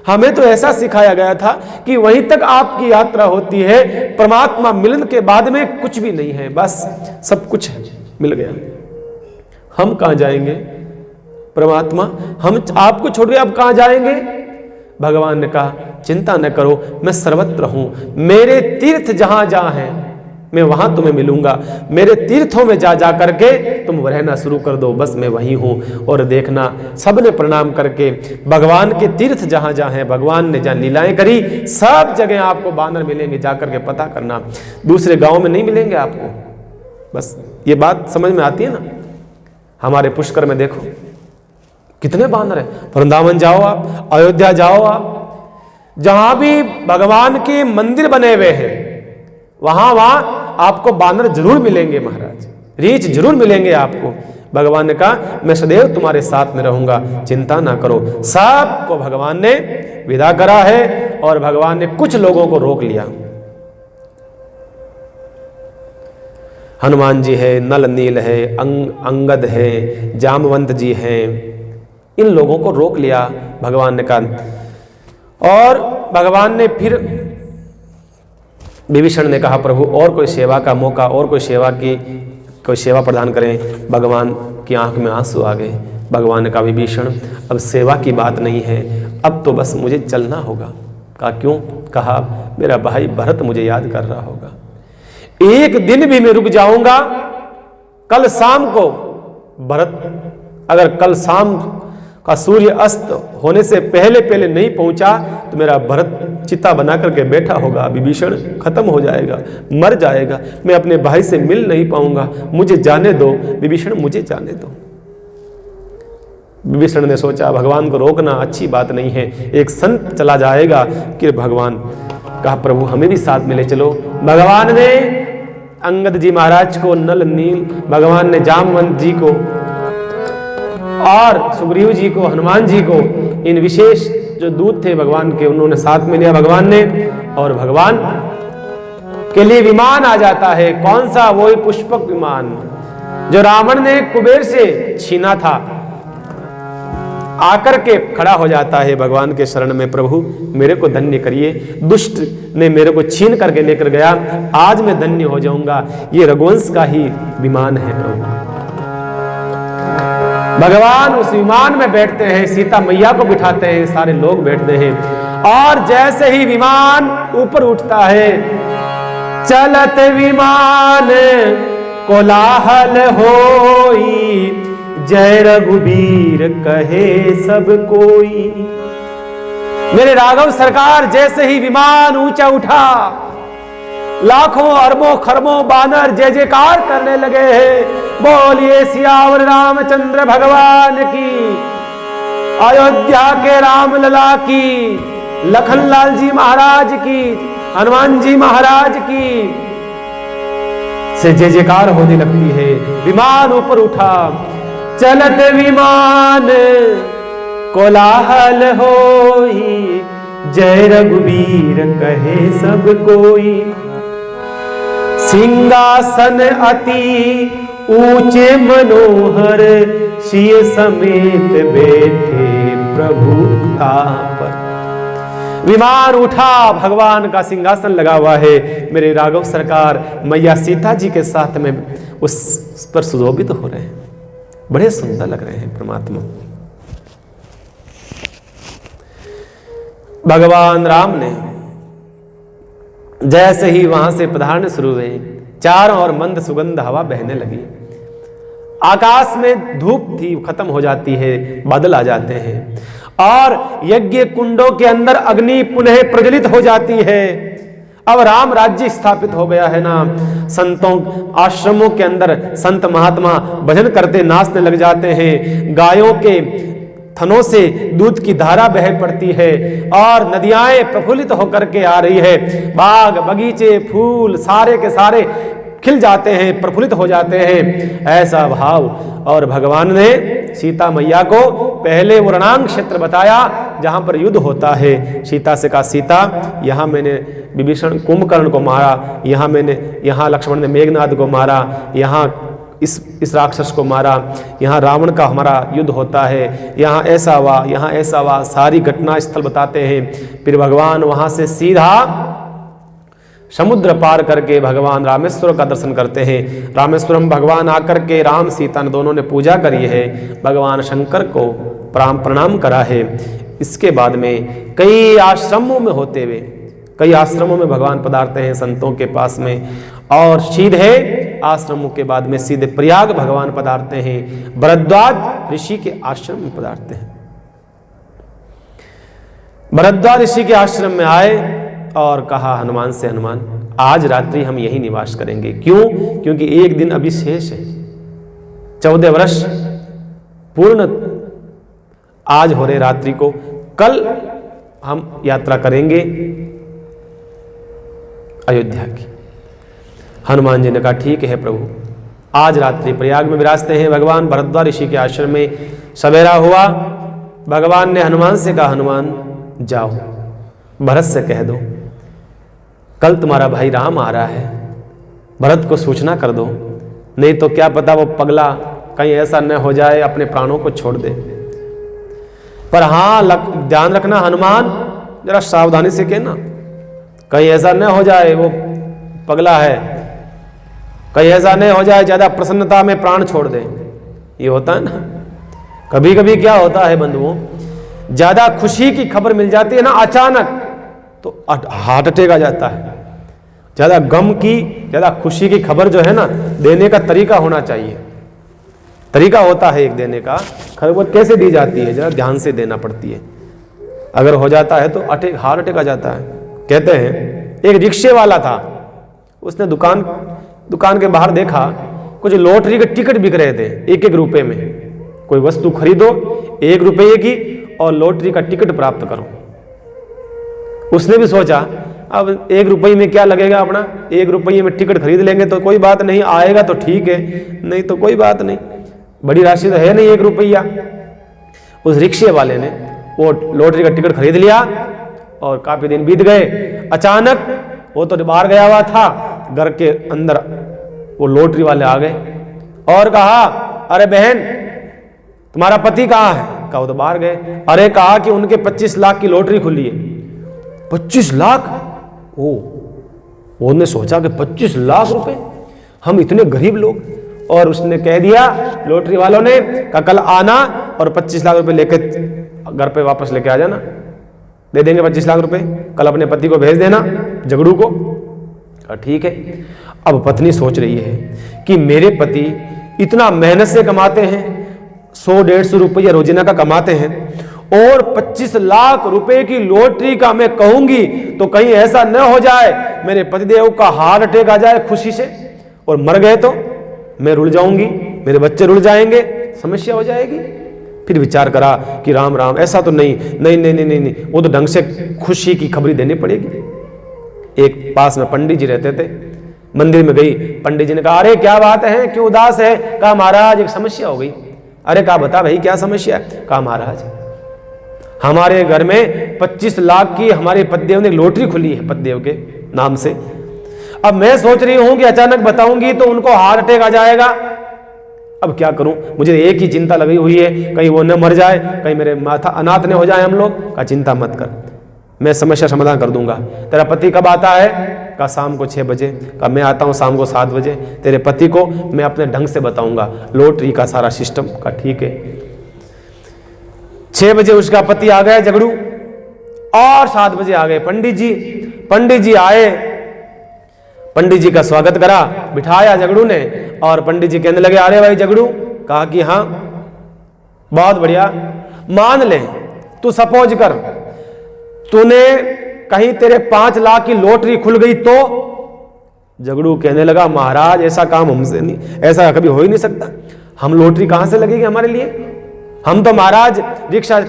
हमें तो ऐसा सिखाया गया था कि वहीं तक आपकी यात्रा होती है, परमात्मा मिलन के बाद में कुछ भी नहीं है, बस सब कुछ मिल गया। हम कहां जाएंगे परमात्मा, हम आपको छोड़ के अब कहां जाएंगे। भगवान ने कहा, चिंता न करो, मैं सर्वत्र हूं, मेरे तीर्थ जहां जहां हैं मैं वहां तुम्हें मिलूंगा। मेरे तीर्थों में जा जा करके तुम रहना शुरू कर दो, बस मैं वहीं हूं। और देखना, सबने प्रणाम करके भगवान के तीर्थ जहां जहां हैं, भगवान ने जहां लीलाएं करी, सब जगह आपको बानर मिलेंगे, जाकर के पता करना, दूसरे गांव में नहीं मिलेंगे आपको। बस ये बात समझ में आती है ना। हमारे पुष्कर में देखो कितने बानर है। वृंदावन जाओ आप, अयोध्या जाओ आप, जहां भी भगवान के मंदिर बने हुए हैं वहां आपको बानर जरूर मिलेंगे महाराज, रीछ जरूर मिलेंगे आपको। भगवान ने कहा, मैं सदैव तुम्हारे साथ में रहूंगा, चिंता ना करो। सबको भगवान ने विदा करा है और भगवान ने कुछ लोगों को रोक लिया। हनुमान जी है, नल नील है, अंगद है, जामवंत जी हैं, इन लोगों को रोक लिया भगवान ने कहा। और भगवान ने फिर विभीषण ने कहा, प्रभु और कोई सेवा का मौका, और कोई सेवा प्रदान करें। भगवान की आंख में आंसू आ गए। भगवान ने कहा, विभीषण अब सेवा की बात नहीं है, अब तो बस मुझे चलना होगा। कहा क्यों? कहा मेरा भाई भरत मुझे याद कर रहा होगा, एक दिन भी मैं रुक जाऊंगा, कल शाम को भरत अगर कल शाम का सूर्य अस्त होने से पहले पहले नहीं पहुंचा तो मेरा भरत चिता बना करके बैठा होगा, विभीषण खत्म हो जाएगा, मर जाएगा, मैं अपने भाई से मिल नहीं पाऊंगा, मुझे जाने दो विभीषण, मुझे जाने दो। विभीषण ने सोचा भगवान को रोकना अच्छी बात नहीं है, एक संत चला जाएगा कि भगवान कहा प्रभु हमें भी साथ में ले चलो। भगवान ने अंगद जी महाराज को, नल नील, भगवान ने जामवंत जी को और सुग्रीव जी को, हनुमान जी को, इन विशेष जो दूत थे भगवान के, उन्होंने साथ में लिया भगवान ने। और भगवान के लिए विमान आ जाता है, कौन सा? वही पुष्पक विमान जो रावण ने कुबेर से छीना था, आकर के खड़ा हो जाता है भगवान के शरण में, प्रभु मेरे को धन्य करिए, दुष्ट ने मेरे को छीन करके लेकर गया, आज मैं धन्य हो जाऊंगा। ये रघुवंश का ही विमान है प्रभु। भगवान उस विमान में बैठते हैं, सीता मैया को बिठाते हैं, सारे लोग बैठते हैं, और जैसे ही विमान ऊपर उठता है, चलत विमान कोलाहल होई, जय रघुबीर कहे सब कोई। मेरे राघव सरकार, जैसे ही विमान ऊंचा उठा, लाखों अरबों खरबों बानर जय जयकार करने लगे हैं, बोलिए सियावर रामचंद्र भगवान की, अयोध्या के राम लला की, लखनलाल जी महाराज की, हनुमान जी महाराज की से जय जयकार होने लगती है। विमान ऊपर उठा, चलत विमान कोलाहल होई, जय रघुबीर कहे सब कोई। सिंहासन अति ऊंचे मनोहर, सिंह समेत बैठे प्रभु पर। विमान उठा, भगवान का सिंहासन लगा हुआ है, मेरे राघव सरकार मैया सीता जी के साथ में उस पर सुशोभित हो रहे हैं, बड़े सुंदर लग रहे हैं परमात्मा। भगवान राम ने जैसे ही वहां से पधारने शुरू हुए, चारों ओर मंद सुगंध हवा बहने लगी, आकाश में धूप थी खत्म हो जाती है, बादल आ जाते हैं, और यज्ञ कुंडों के अंदर अग्नि पुनः प्रज्वलित हो जाती है। अब राम राज्य स्थापित हो गया है ना। संतों आश्रमों के अंदर संत महात्मा भजन करते नाचने लग जाते हैं, गायों के थनों से दूध की धारा बह पड़ती है, और नदियाएं प्रफुल्लित होकर के आ रही है, बाग बगीचे फूल सारे के सारे खिल जाते हैं, प्रफुल्लित हो जाते हैं, ऐसा भाव। और भगवान ने सीता मैया को पहले वो रणांग क्षेत्र बताया जहां पर युद्ध होता है। सीता से कहा सीता, यहाँ मैंने विभीषण कुंभकर्ण को मारा, यहाँ लक्ष्मण ने मेघनाद को मारा, यहाँ इस राक्षस को मारा, यहाँ रावण का हमारा युद्ध होता है, यहाँ ऐसा हुआ, यहाँ ऐसा हुआ, सारी घटना स्थल बताते हैं। फिर भगवान वहां से सीधा समुद्र पार करके भगवान रामेश्वर का दर्शन करते हैं। रामेश्वरम भगवान आकर के राम सीता ने दोनों ने पूजा करी है, भगवान शंकर को प्रणाम करा है। इसके बाद में कई आश्रमों में होते हुए, कई आश्रमों में भगवान पधारते हैं संतों के पास में, और सीधे आश्रमों के बाद में सीधे प्रयाग भगवान पधारते हैं, भरद्वाज ऋषि के आश्रम में पधारते हैं। भरद्वाज ऋषि के आश्रम में आए और कहा हनुमान से, हनुमान आज रात्रि हम यही निवास करेंगे। क्यों? क्योंकि एक दिन अभी शेष है, 14 वर्ष पूर्ण आज हो रहे रात्रि को, कल हम यात्रा करेंगे अयोध्या की। हनुमान जी ने कहा ठीक है प्रभु, आज रात्रि प्रयाग में विराजते हैं भगवान। भरद्वाज ऋषि के आश्रम में सवेरा हुआ, भगवान ने हनुमान से कहा हनुमान जाओ भरत से कह दो कल तुम्हारा भाई राम आ रहा है, भरत को सूचना कर दो, नहीं तो क्या पता वो पगला कहीं ऐसा न हो जाए अपने प्राणों को छोड़ दे। पर हाँ ध्यान रखना हनुमान, जरा सावधानी से कहना, कहीं ऐसा न हो जाए वो पगला है, कहीं ऐसा नहीं हो जाए ज्यादा प्रसन्नता में प्राण छोड़ दे। ये होता है ना, कभी कभी क्या होता है बंधुओं, ज्यादा खुशी की खबर मिल जाती है ना अचानक, तो हार्ट अटैक आ जाता है। ज्यादा गम की, ज्यादा खुशी की खबर जो है ना, देने का तरीका होना चाहिए, तरीका होता है एक देने का। खरबूज कैसे दी जाती है, जरा ध्यान से देना पड़ती है, अगर हो जाता है तो हार्ट अटैक आ जाता है। कहते हैं एक रिक्शे वाला था, उसने दुकान के बाहर देखा कुछ लॉटरी के टिकट बिक रहे थे 1-1 रुपए में। कोई वस्तु खरीदो 1 रुपये की और लॉटरी का टिकट प्राप्त करो। उसने भी सोचा अब 1 रुपये में क्या लगेगा, अपना 1 रुपये में टिकट खरीद लेंगे तो कोई बात नहीं, आएगा तो ठीक है, नहीं तो कोई बात नहीं, बड़ी राशि तो है नहीं 1 रुपया। उस रिक्शे वाले ने वो लॉटरी का टिकट खरीद लिया और काफी दिन बीत गए। अचानक वो तो बाहर गया हुआ था, घर के अंदर वो लॉटरी वाले आ गए और कहा, अरे बहन तुम्हारा पति कहाँ है? कहा वो तो बाहर गए। अरे कहा कि उनके 25 लाख की लॉटरी खुली है। 25 लाख? उन्होंने सोचा कि 25 लाख रुपए, हम इतने गरीब लोग। और उसने कह दिया लॉटरी वालों ने, कहा कल आना और 25 लाख रुपए लेके घर पे वापस लेके आ जाना, दे देंगे 25 लाख रुपए, कल अपने पति को भेज देना झगड़ू को। कहा ठीक है। अब पत्नी सोच रही है कि मेरे पति इतना मेहनत से कमाते हैं, 100-150 रुपया रोजाना का कमाते हैं, और 25 लाख रुपए की लॉटरी का मैं कहूंगी तो कहीं ऐसा न हो जाए मेरे पतिदेव का हार्ट अटैक आ जाए खुशी से और मर गए तो मैं रुल जाऊंगी, मेरे बच्चे रुल जाएंगे, समस्या हो जाएगी। फिर विचार करा कि राम राम, ऐसा तो नहीं, वो तो ढंग से खुशी की खबरी देनी पड़ेगी। एक पास में पंडित जी रहते थे, मंदिर में गई, पंडित जी ने कहा अरे क्या बात है, क्यों उदास है? कहा महाराज एक समस्या हो गई। अरे कहा बता भाई क्या समस्या है? कहा महाराज हमारे घर में 25 लाख की हमारे पतिदेव ने लॉटरी खुली है पतिदेव के नाम से। अब मैं सोच रही हूं कि अचानक बताऊंगी तो उनको हार्ट अटैक आ जाएगा, अब क्या करूं? मुझे एक ही चिंता लगी हुई है, कहीं वो न मर जाए, कहीं मेरे माथा अनाथ न हो जाए हम लोग। का चिंता मत कर, मैं समस्या समाधान कर दूंगा। तेरा पति कब आता है? का शाम को 6 बजे। का मैं आता हूं शाम को 7 बजे। तेरे पति को मैं अपने ढंग से बताऊंगा लॉटरी का सारा सिस्टम। का ठीक है। 6 बजे उसका पति आ गया झगड़ू, और 7 बजे आ गए पंडित जी। पंडित जी आए, पंडित जी का स्वागत करा, बिठाया झगड़ू ने, और पंडित जी कहने लगे अरे भाई झगड़ू। कहा कि हाँ बहुत बढ़िया, मान ले तू सपोज कर तूने कहीं तेरे 5 लाख की लॉटरी खुल गई तो? झगड़ू कहने लगा महाराज ऐसा काम हमसे नहीं, ऐसा कभी हो ही नहीं सकता, हम लॉटरी कहां से लगेगी हमारे लिए? हम तो महाराज रिक्शा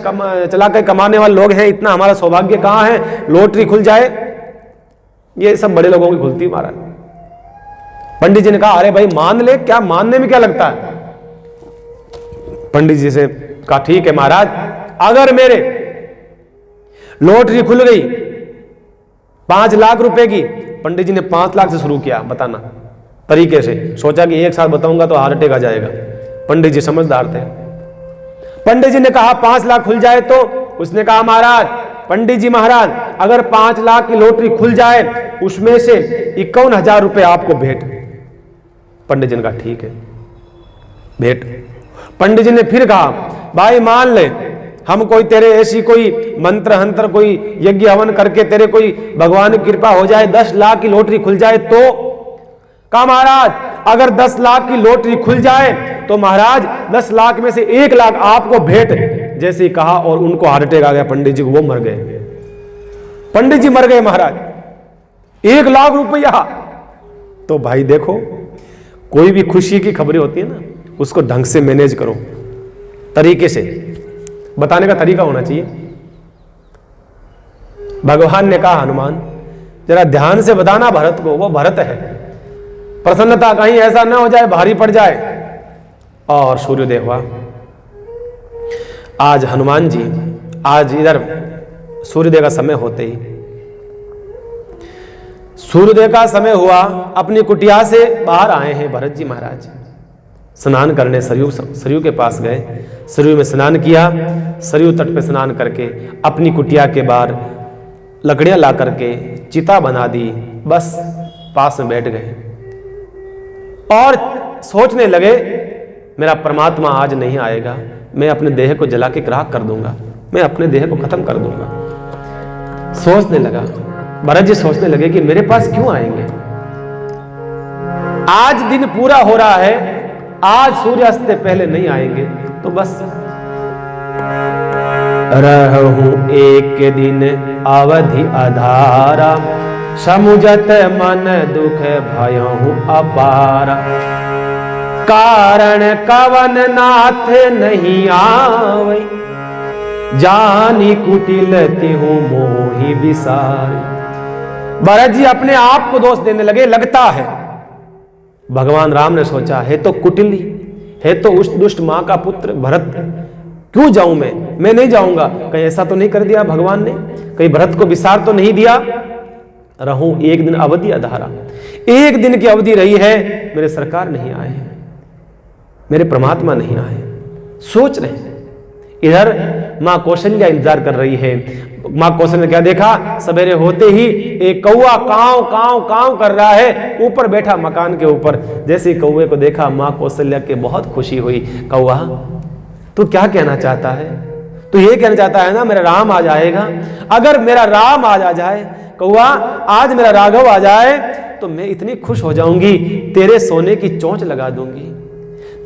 चला कर कमाने वाले लोग हैं, इतना हमारा सौभाग्य कहां है लॉटरी खुल जाए? ये सब बड़े लोगों की खुलती महाराज। पंडित जी ने कहा अरे भाई मान ले, क्या मानने में क्या लगता है? पंडित जी से कहा ठीक है महाराज, अगर मेरे लॉटरी खुल गई 5 लाख रुपए की। पंडित जी ने 5 लाख से शुरू किया बताना तरीके से, सोचा कि एक साथ बताऊंगा तो हार्ट अटैक आ जाएगा। पंडित जी समझदार थे। पंडित जी ने कहा 5 लाख खुल जाए तो? उसने कहा महाराज, पंडित जी महाराज अगर 5 लाख की लॉटरी खुल जाए उसमें से 51,000 रुपए आपको भेंट। पंडित जी ने कहा ठीक है भेंट। पंडित जी ने फिर कहा भाई मान ले हम कोई तेरे ऐसी कोई मंत्र हंत्र कोई यज्ञ हवन करके तेरे कोई भगवान की कृपा हो जाए 10 लाख की लॉटरी खुल जाए तो? कहा महाराज अगर 10 लाख की लॉटरी खुल जाए तो महाराज 10 लाख में से 1 लाख आपको भेंट। जैसे ही कहा और उनको हार्ट अटैक आ गया पंडित जी को, वो मर गए। पंडित जी मर गए महाराज, 1 लाख रुपया। तो भाई देखो कोई भी खुशी की खबरें होती है ना, उसको ढंग से मैनेज करो, तरीके से बताने का तरीका होना चाहिए। भगवान ने कहा हनुमान जरा ध्यान से बताना भरत को, वो भरत है, प्रसन्नता कहीं ऐसा ना हो जाए भारी पड़ जाए। और सूर्योदय हुआ। आज हनुमान जी आज इधर सूर्योदय का समय होते ही, सूर्योदय का समय हुआ, अपनी कुटिया से बाहर आए हैं भरत जी महाराज, स्नान करने सरयू के पास गए, सरयू में स्नान किया, सरयू तट पे स्नान करके अपनी कुटिया के बाहर लकड़ियां ला करके चिता बना दी, बस पास में बैठ गए और सोचने लगे मेरा परमात्मा आज नहीं आएगा, मैं अपने देह को जला के राख कर दूंगा, मैं अपने देह को खत्म कर दूंगा। सोचने लगा भरत जी, सोचने लगे कि मेरे पास क्यों आएंगे, आज दिन पूरा हो रहा है, आज सूर्यास्त से पहले नहीं आएंगे तो बस रहूं एक दिन अवधि अधारा, समुझत मन दुख भयहु अपारा। कारण कवन नाथ नहीं आवै, जानी कुटिल तिहु मोहि विसारी। भरत जी अपने आप को दोष देने लगे। लगता है भगवान राम ने सोचा, है तो कुटिली, है तो उस दुष्ट मां का पुत्र भरत, क्यों जाऊं मैं नहीं जाऊंगा। कहीं ऐसा तो नहीं कर दिया भगवान ने, कहीं भरत को विसार तो नहीं दिया। रहूं एक दिन अवधि अधारा, एक दिन की अवधि रही है, मेरे सरकार नहीं आए, मेरे परमात्मा नहीं आए। सोच रहे हैं। इधर मां कौशल्या इंतजार कर रही है। मां कौशल्या ने क्या देखा, सवेरे होते ही एक कौवा कांव कांव कांव कर रहा है ऊपर बैठा मकान के ऊपर। जैसे ही कौवे को देखा मां कौशल्या के बहुत खुशी हुई। कौवा तू क्या कहना चाहता है, तू ये कहना चाहता है ना मेरा राम आ जाएगा। अगर मेरा राम आज आ जाए कौवा, आज मेरा राघव आ जाए तो मैं इतनी खुश हो जाऊंगी, तेरे सोने की चोंच लगा दूंगी,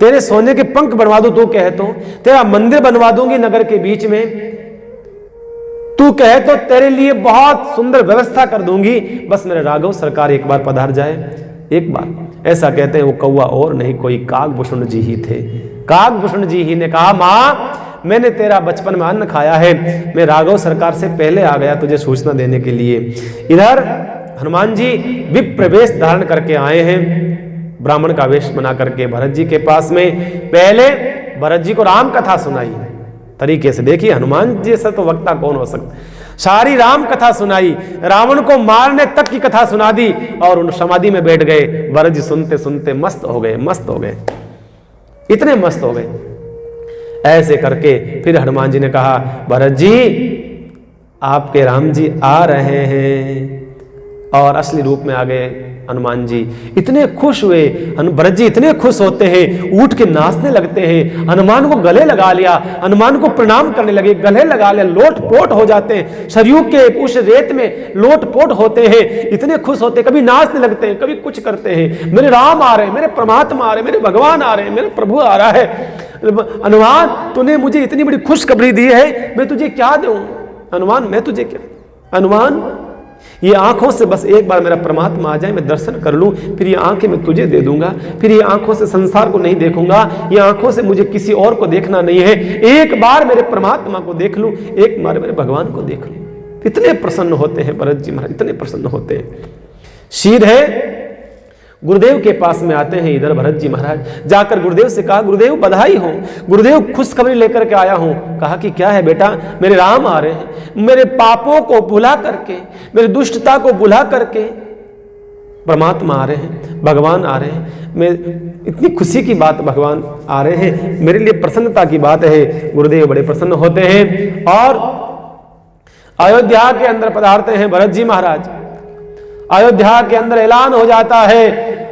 तेरे सोने के पंख बनवा दूं, तू कहे तो तेरा मंदिर बनवा दूंगी नगर के बीच में, तू कहे तो तेरे लिए बहुत सुंदर व्यवस्था कर दूंगी, बस मेरे राघव सरकार एक बार पधार जाए, एक बार। ऐसा कहते हैं वो कौवा और नहीं कोई काकभूषण जी ही थे। काकभूषण जी ही ने कहा, मां मैंने तेरा बचपन में अन्न खाया है, मैं राघव सरकार से पहले आ गया तुझे सूचना देने के लिए। इधर हनुमान जी विप्र वेश धारण करके आए हैं, ब्राह्मण का वेश बना करके भरत जी के पास में। पहले भरत जी को राम कथा सुनाई तरीके से। देखिए हनुमान जी से तो वक्ता कौन हो सकता, सारी राम कथा सुनाई, रावण को मारने तक की कथा सुना दी और उन समाधि में बैठ गए। भरत जी सुनते सुनते मस्त हो गए, मस्त हो गए, इतने मस्त हो गए। ऐसे करके फिर हनुमान जी ने कहा, भरत जी आपके राम जी आ रहे हैं। और असली रूप में आ गए हनुमान जी। इतने खुश हुए भरत जी, इतने खुश होते हैं उठ के नाचने लगते हैं, हनुमान को गले लगा लिया, हनुमान को प्रणाम करने लगे, गले लगा लिया, लोटपोट हो जाते हैं, सरयू के उस रेत में लोटपोट होते हैं, इतने खुश होते हैं, कभी नाचने लगते हैं, कभी कुछ करते हैं। मेरे राम आ रहे हैं, मेरे परमात्मा आ रहे हैं, मेरे भगवान आ रहे हैं, मेरे प्रभु आ रहा है। हनुमान तूने मुझे इतनी बड़ी खुशखबरी दी है, मैं तुझे क्या दूं हनुमान, मैं तुझे क्या। हनुमान ये आंखों से बस एक बार मेरा परमात्मा आ जाए, मैं दर्शन कर लूं, फिर ये आंखें मैं तुझे दे दूंगा, फिर ये आंखों से संसार को नहीं देखूंगा, ये आंखों से मुझे किसी और को देखना नहीं है, एक बार मेरे परमात्मा को देख लूं, एक बार मेरे भगवान को देख लूं। इतने प्रसन्न होते हैं भरत जी महाराज, इतने प्रसन्न होते हैं। शीर है गुरुदेव के पास में आते हैं इधर भरत जी महाराज, जाकर गुरुदेव से कहा, गुरुदेव बधाई हो, गुरुदेव खुशखबरी लेकर के आया हूं। कहा कि क्या है बेटा, मेरे राम आ रहे हैं, मेरे पापों को भुला करके, मेरी दुष्टता को भुला करके परमात्मा आ रहे हैं, भगवान आ रहे हैं। मैं इतनी खुशी की बात, भगवान आ रहे हैं, मेरे लिए प्रसन्नता की बात है। गुरुदेव बड़े प्रसन्न होते हैं और अयोध्या के अंदर पधारते हैं भरत जी महाराज। अयोध्या के अंदर ऐलान हो जाता है,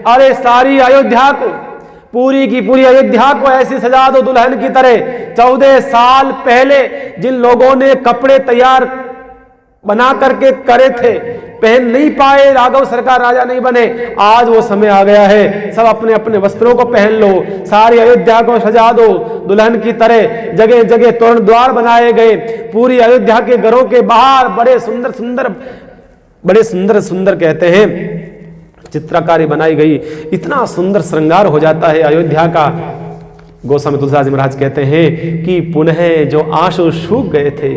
अरे सारी अयोध्या को, पूरी की पूरी अयोध्या को ऐसी सजा दो दुल्हन की तरह। 14 साल पहले जिन लोगों ने कपड़े तैयार बना करके करे थे, पहन नहीं पाए, राघव सरकार राजा नहीं बने, आज वो समय आ गया है, सब अपने अपने वस्त्रों को पहन लो, सारी अयोध्या को सजा दो दुल्हन की तरह। जगह जगह तोरण द्वार बनाए गए, पूरी अयोध्या के घरों के बाहर बड़े सुंदर सुंदर, बड़े सुंदर सुंदर कहते हैं चित्रकारी बनाई गई, इतना सुंदर श्रृंगार हो जाता है अयोध्या का। गोस्वामी तुलसीदास जी महाराज कहते हैं कि पुनः जो आंसू सूख गए थे,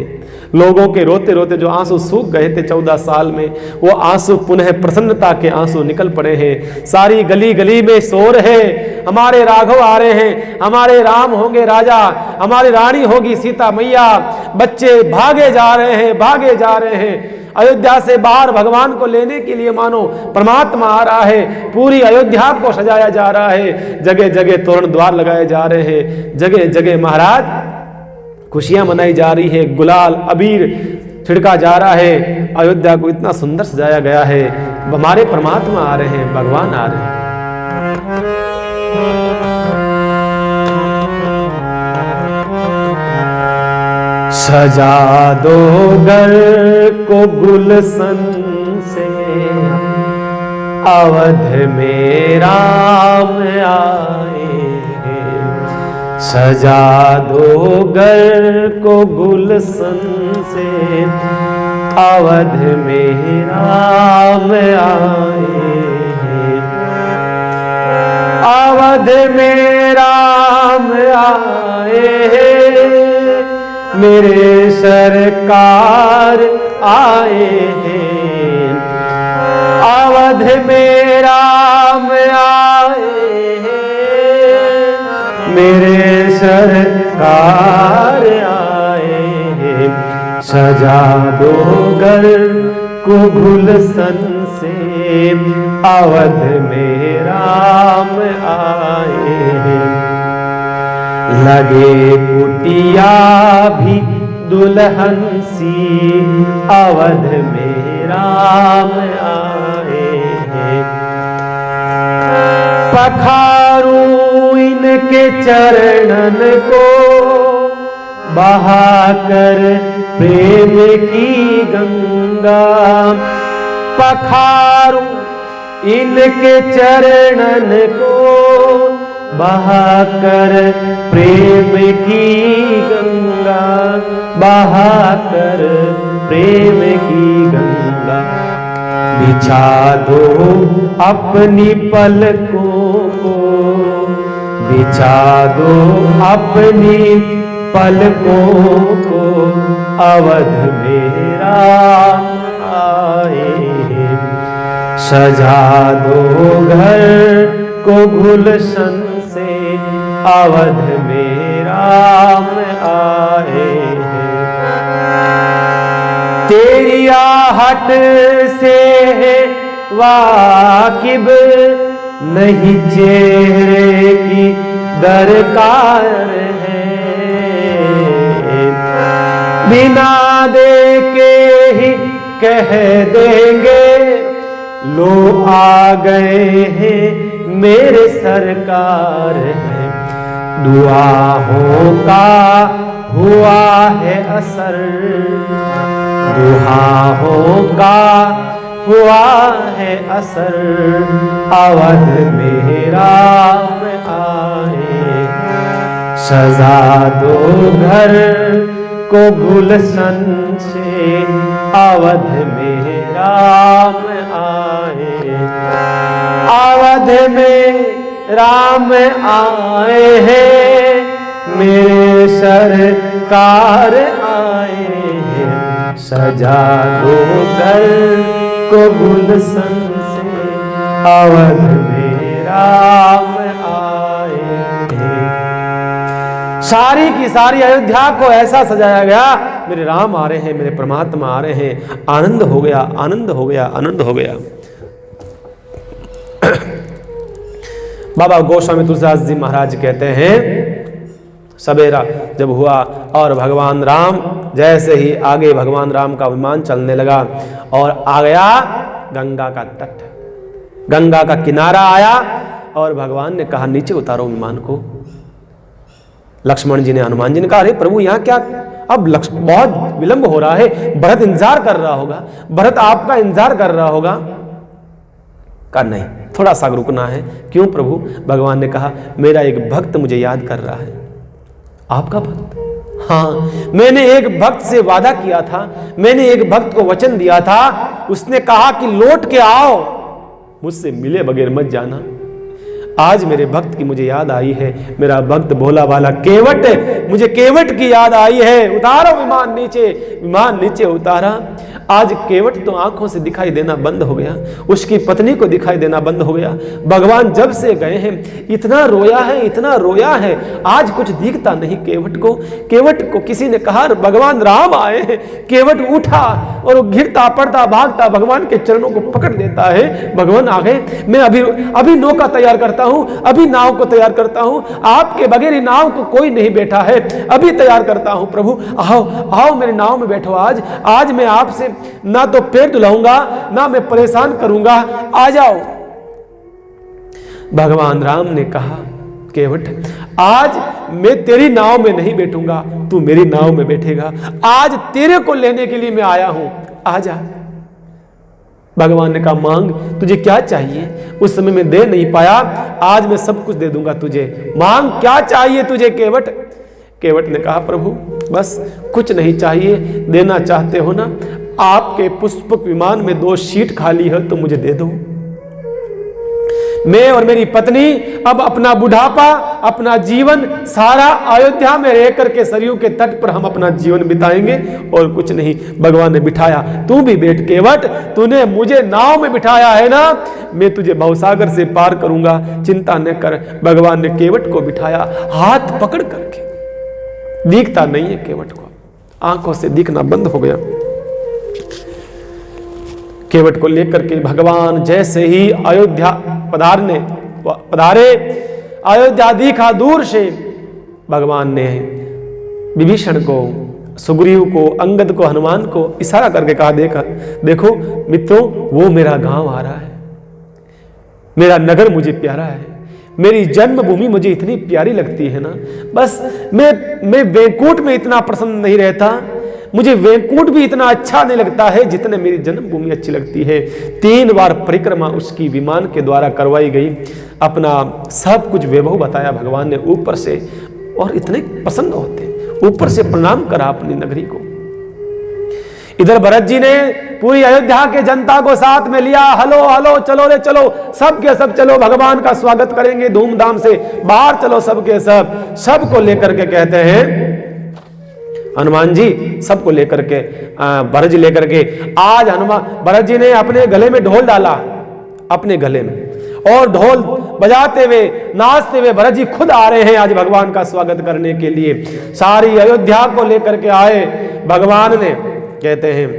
लोगों के रोते रोते जो आंसू सूख गए थे 14 साल में, वो आंसू पुनः प्रसन्नता के आंसू निकल पड़े हैं। सारी गली गली में शोर है, हमारे राघव आ रहे हैं, हमारे राम होंगे राजा, हमारी रानी होगी सीता मैया। बच्चे भागे जा रहे हैं, भागे जा रहे हैं अयोध्या से बाहर, भगवान को लेने के लिए मानो परमात्मा आ रहा है। पूरी अयोध्या को सजाया जा रहा है, जगह जगह तोरण द्वार लगाए जा रहे हैं, जगह जगह महाराज खुशियां मनाई जा रही है, गुलाल अबीर छिड़का जा रहा है। अयोध्या को इतना सुंदर सजाया गया है, हमारे परमात्मा आ रहे हैं, भगवान आ रहे हैं। सजा दो घर को गुलशन से, अवध में राम आए। सजा दो घर को गुलशन से, अवध में राम आए हैं, अवध में राम आए हैं, मेरे सरकार आए हैं, अवध में राम आए हैं, मेरे सरकार आए हैं, सजा दो घर को गुलशन से, अवध में राम आए हैं, लगे कुटिया भी दुल्हन सी, अवध में राम आए हैं, पखारूं इनके चरणन को, बहाकर प्रेम की गंगा, पखारूं इनके चरणन को, बहाकर प्रेम की गंगा, बहाकर प्रेम की गंगा, बिछा दो अपनी पलकों को, बिछा दो अपनी पलकों को, अवध में राम आए हैं, सजा दो घर को गुलशन से, अवध में राम आए हैं, तेरी आहट से है वाकिब नहीं चेहरे की दरकार है, बिना देखे ही कह देंगे लो आ गए हैं मेरे सरकार है, दुआओं का हुआ है असर, दुआओं का हुआ है असर, अवध में राम आए, सजा दो घर को गुलशन से, अवध में राम आए, अवध में राम आए हैं, मेरे सरकार आए हैं, सजा दो घर को गुलशन से, अवध में राम आए हैं। सारी की सारी अयोध्या को ऐसा सजाया गया, मेरे राम आ रहे हैं, मेरे परमात्मा आ रहे हैं, आनंद हो गया, आनंद हो गया, आनंद हो गया। बाबा गोस्वामी तुलसीदास जी महाराज कहते हैं, सवेरा जब हुआ और भगवान राम जैसे ही आगे भगवान राम का विमान चलने लगा और आ गया गंगा का तट, गंगा का किनारा आया और भगवान ने कहा नीचे उतारो विमान को। लक्ष्मण जी ने हनुमान जी ने कहा अरे प्रभु यहाँ क्या, अब बहुत विलंब हो रहा है, भरत इंतजार कर रहा होगा, भरत आपका इंतजार कर रहा होगा। कहा नहीं, थोड़ा सा रुकना है। क्यों प्रभु? भगवान ने कहा मेरा एक भक्त मुझे याद कर रहा है। आपका भक्त? हाँ, मैंने एक भक्त से वादा किया था, मैंने एक भक्त को वचन दिया था, उसने कहा कि लौट के आओ, मुझसे मिले बगैर मत जाना। आज मेरे भक्त की मुझे याद आई है, मेरा भक्त भोला भाला केवट, मुझे केवट की याद आई है। उतारो विमान नीचे, विमान नीचे उतारा। आज केवट तो आंखों से दिखाई देना बंद हो गया, उसकी पत्नी को दिखाई देना बंद हो गया। भगवान जब से गए हैं इतना रोया है, इतना रोया है, आज कुछ दिखता नहीं केवट को। केवट को किसी ने कहा भगवान राम आए हैं। केवट उठा और वो गिरता पड़ता भागता भगवान के चरणों को पकड़ देता है। भगवान आ गए, मैं अभी नौका तैयार करता हूं, अभी नाव को तैयार करता हूं, आपके बगैर नाव को कोई नहीं बैठा है, अभी तैयार करता हूं। प्रभु आओ आओ मेरे नाव में बैठो। आज मैं आपसे ना तो पेट धुलाऊंगा, ना मैं परेशान करूंगा, आ जाओ। भगवान राम ने कहा केवट आज मैं तेरी नाव में नहीं बैठूंगा, तू मेरी नाव में बैठेगा। आज तेरे को लेने के लिए मैं आया हूं, आ जा। भगवान ने कहा मांग, तुझे क्या चाहिए? उस समय में दे नहीं पाया, आज मैं सब कुछ दे दूंगा तुझे, मांग क्या चाहिए तुझे केवट? केवट ने कहा प्रभु बस कुछ नहीं चाहिए, देना चाहते हो ना, आपके पुष्पक विमान में 2 सीट खाली है तो मुझे दे दो। मैं और मेरी पत्नी अब अपना बुढ़ापा, अपना जीवन सारा अयोध्या में रह करके सरयू के तट पर हम अपना जीवन बिताएंगे और कुछ नहीं। भगवान ने बिठाया, तू भी बैठ केवट, तूने मुझे नाव में बिठाया है ना, मैं तुझे भवसागर से पार करूंगा, चिंता न कर। भगवान ने केवट को बिठाया, हाथ पकड़ करके। दिखता नहीं है केवट को, आंखों से दिखना बंद हो गया। केवट को लेकर के भगवान जैसे ही अयोध्या पधारे, अयोध्या दिखा दूर से, भगवान ने विभीषण को, सुग्रीव को, अंगद को, हनुमान को इशारा करके कहा, देखो मित्रों, वो मेरा गांव आ रहा है, मेरा नगर मुझे प्यारा है, मेरी जन्मभूमि मुझे इतनी प्यारी लगती है ना, बस मैं वैकुंठ में इतना प्रसन्न नहीं रहता, मुझे वैकुंठ भी इतना अच्छा नहीं लगता है जितने मेरी जन्मभूमि अच्छी लगती है। 3 बार परिक्रमा उसकी विमान के द्वारा करवाई गई, अपना सब कुछ वैभव बताया भगवान ने ऊपर से, और इतने प्रसन्न होते, ऊपर से प्रणाम करा अपनी नगरी को। इधर भरत जी ने पूरी अयोध्या के जनता को साथ में लिया, हलो हलो चलो रे चलो, सब के सब चलो, भगवान का स्वागत करेंगे धूमधाम से, बाहर चलो सब के सब। सबको लेकर के कहते हैं हनुमान जी, सबको लेकर के भरत जी लेकर के, आज भरत जी ने अपने गले में ढोल डाला, अपने गले में, और ढोल बजाते हुए नाचते हुए भरत जी खुद आ रहे हैं आज भगवान का स्वागत करने के लिए। सारी अयोध्या को लेकर के आए भगवान ने। कहते हैं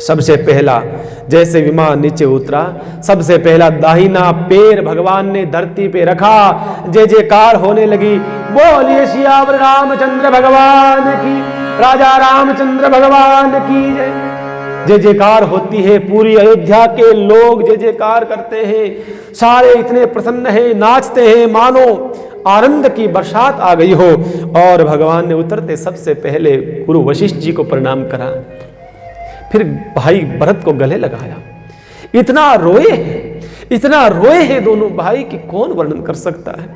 सबसे पहला जैसे विमान नीचे उतरा, सबसे पहला दाहिना पैर भगवान ने धरती पे रखा, जय जयकार होने लगी, बोलिए सियावर रामचंद्र भगवान की, राजा रामचंद्र भगवान की जय। जय जयकार होती है, पूरी अयोध्या के लोग जय जयकार करते हैं, सारे इतने प्रसन्न हैं, नाचते हैं, मानो आनंद की बरसात आ गई हो। और भगवान ने उतरते सबसे पहले गुरु वशिष्ठ जी को प्रणाम करा, फिर भाई भरत को गले लगाया। इतना रोए हैं दोनों भाई कि कौन वर्णन कर सकता है।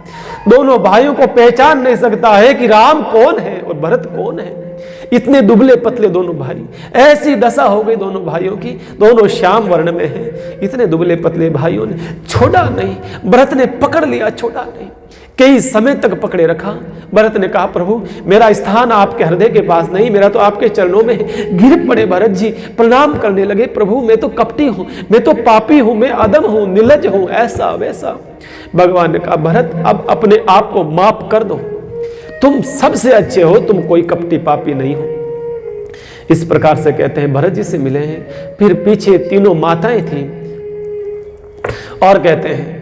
दोनों भाइयों को पहचान नहीं सकता है कि राम कौन है और भरत कौन है। इतने दुबले पतले दोनों भाई, ऐसी दशा हो गई दोनों भाइयों की, दोनों श्याम वर्ण में हैं। इतने दुबले पतले भाइयों ने छोड़ा नहीं, भरत ने पकड़ लिया, छोड़ा नहीं, कई समय तक पकड़े रखा। भरत ने कहा प्रभु मेरा स्थान आपके हृदय के पास नहीं, मेरा तो आपके चरणों में है। गिर पड़े भरत जी, प्रणाम करने लगे, प्रभु मैं तो कपटी हूं, मैं तो पापी हूं, मैं अदम हूं, निर्लज हूं, ऐसा वैसा। भगवान ने कहा भरत अब अपने आप को माफ कर दो, तुम सबसे अच्छे हो, तुम कोई कपटी पापी नहीं हो। इस प्रकार से कहते हैं भरत जी से मिले हैं। फिर पीछे 3 माताएं थी और कहते हैं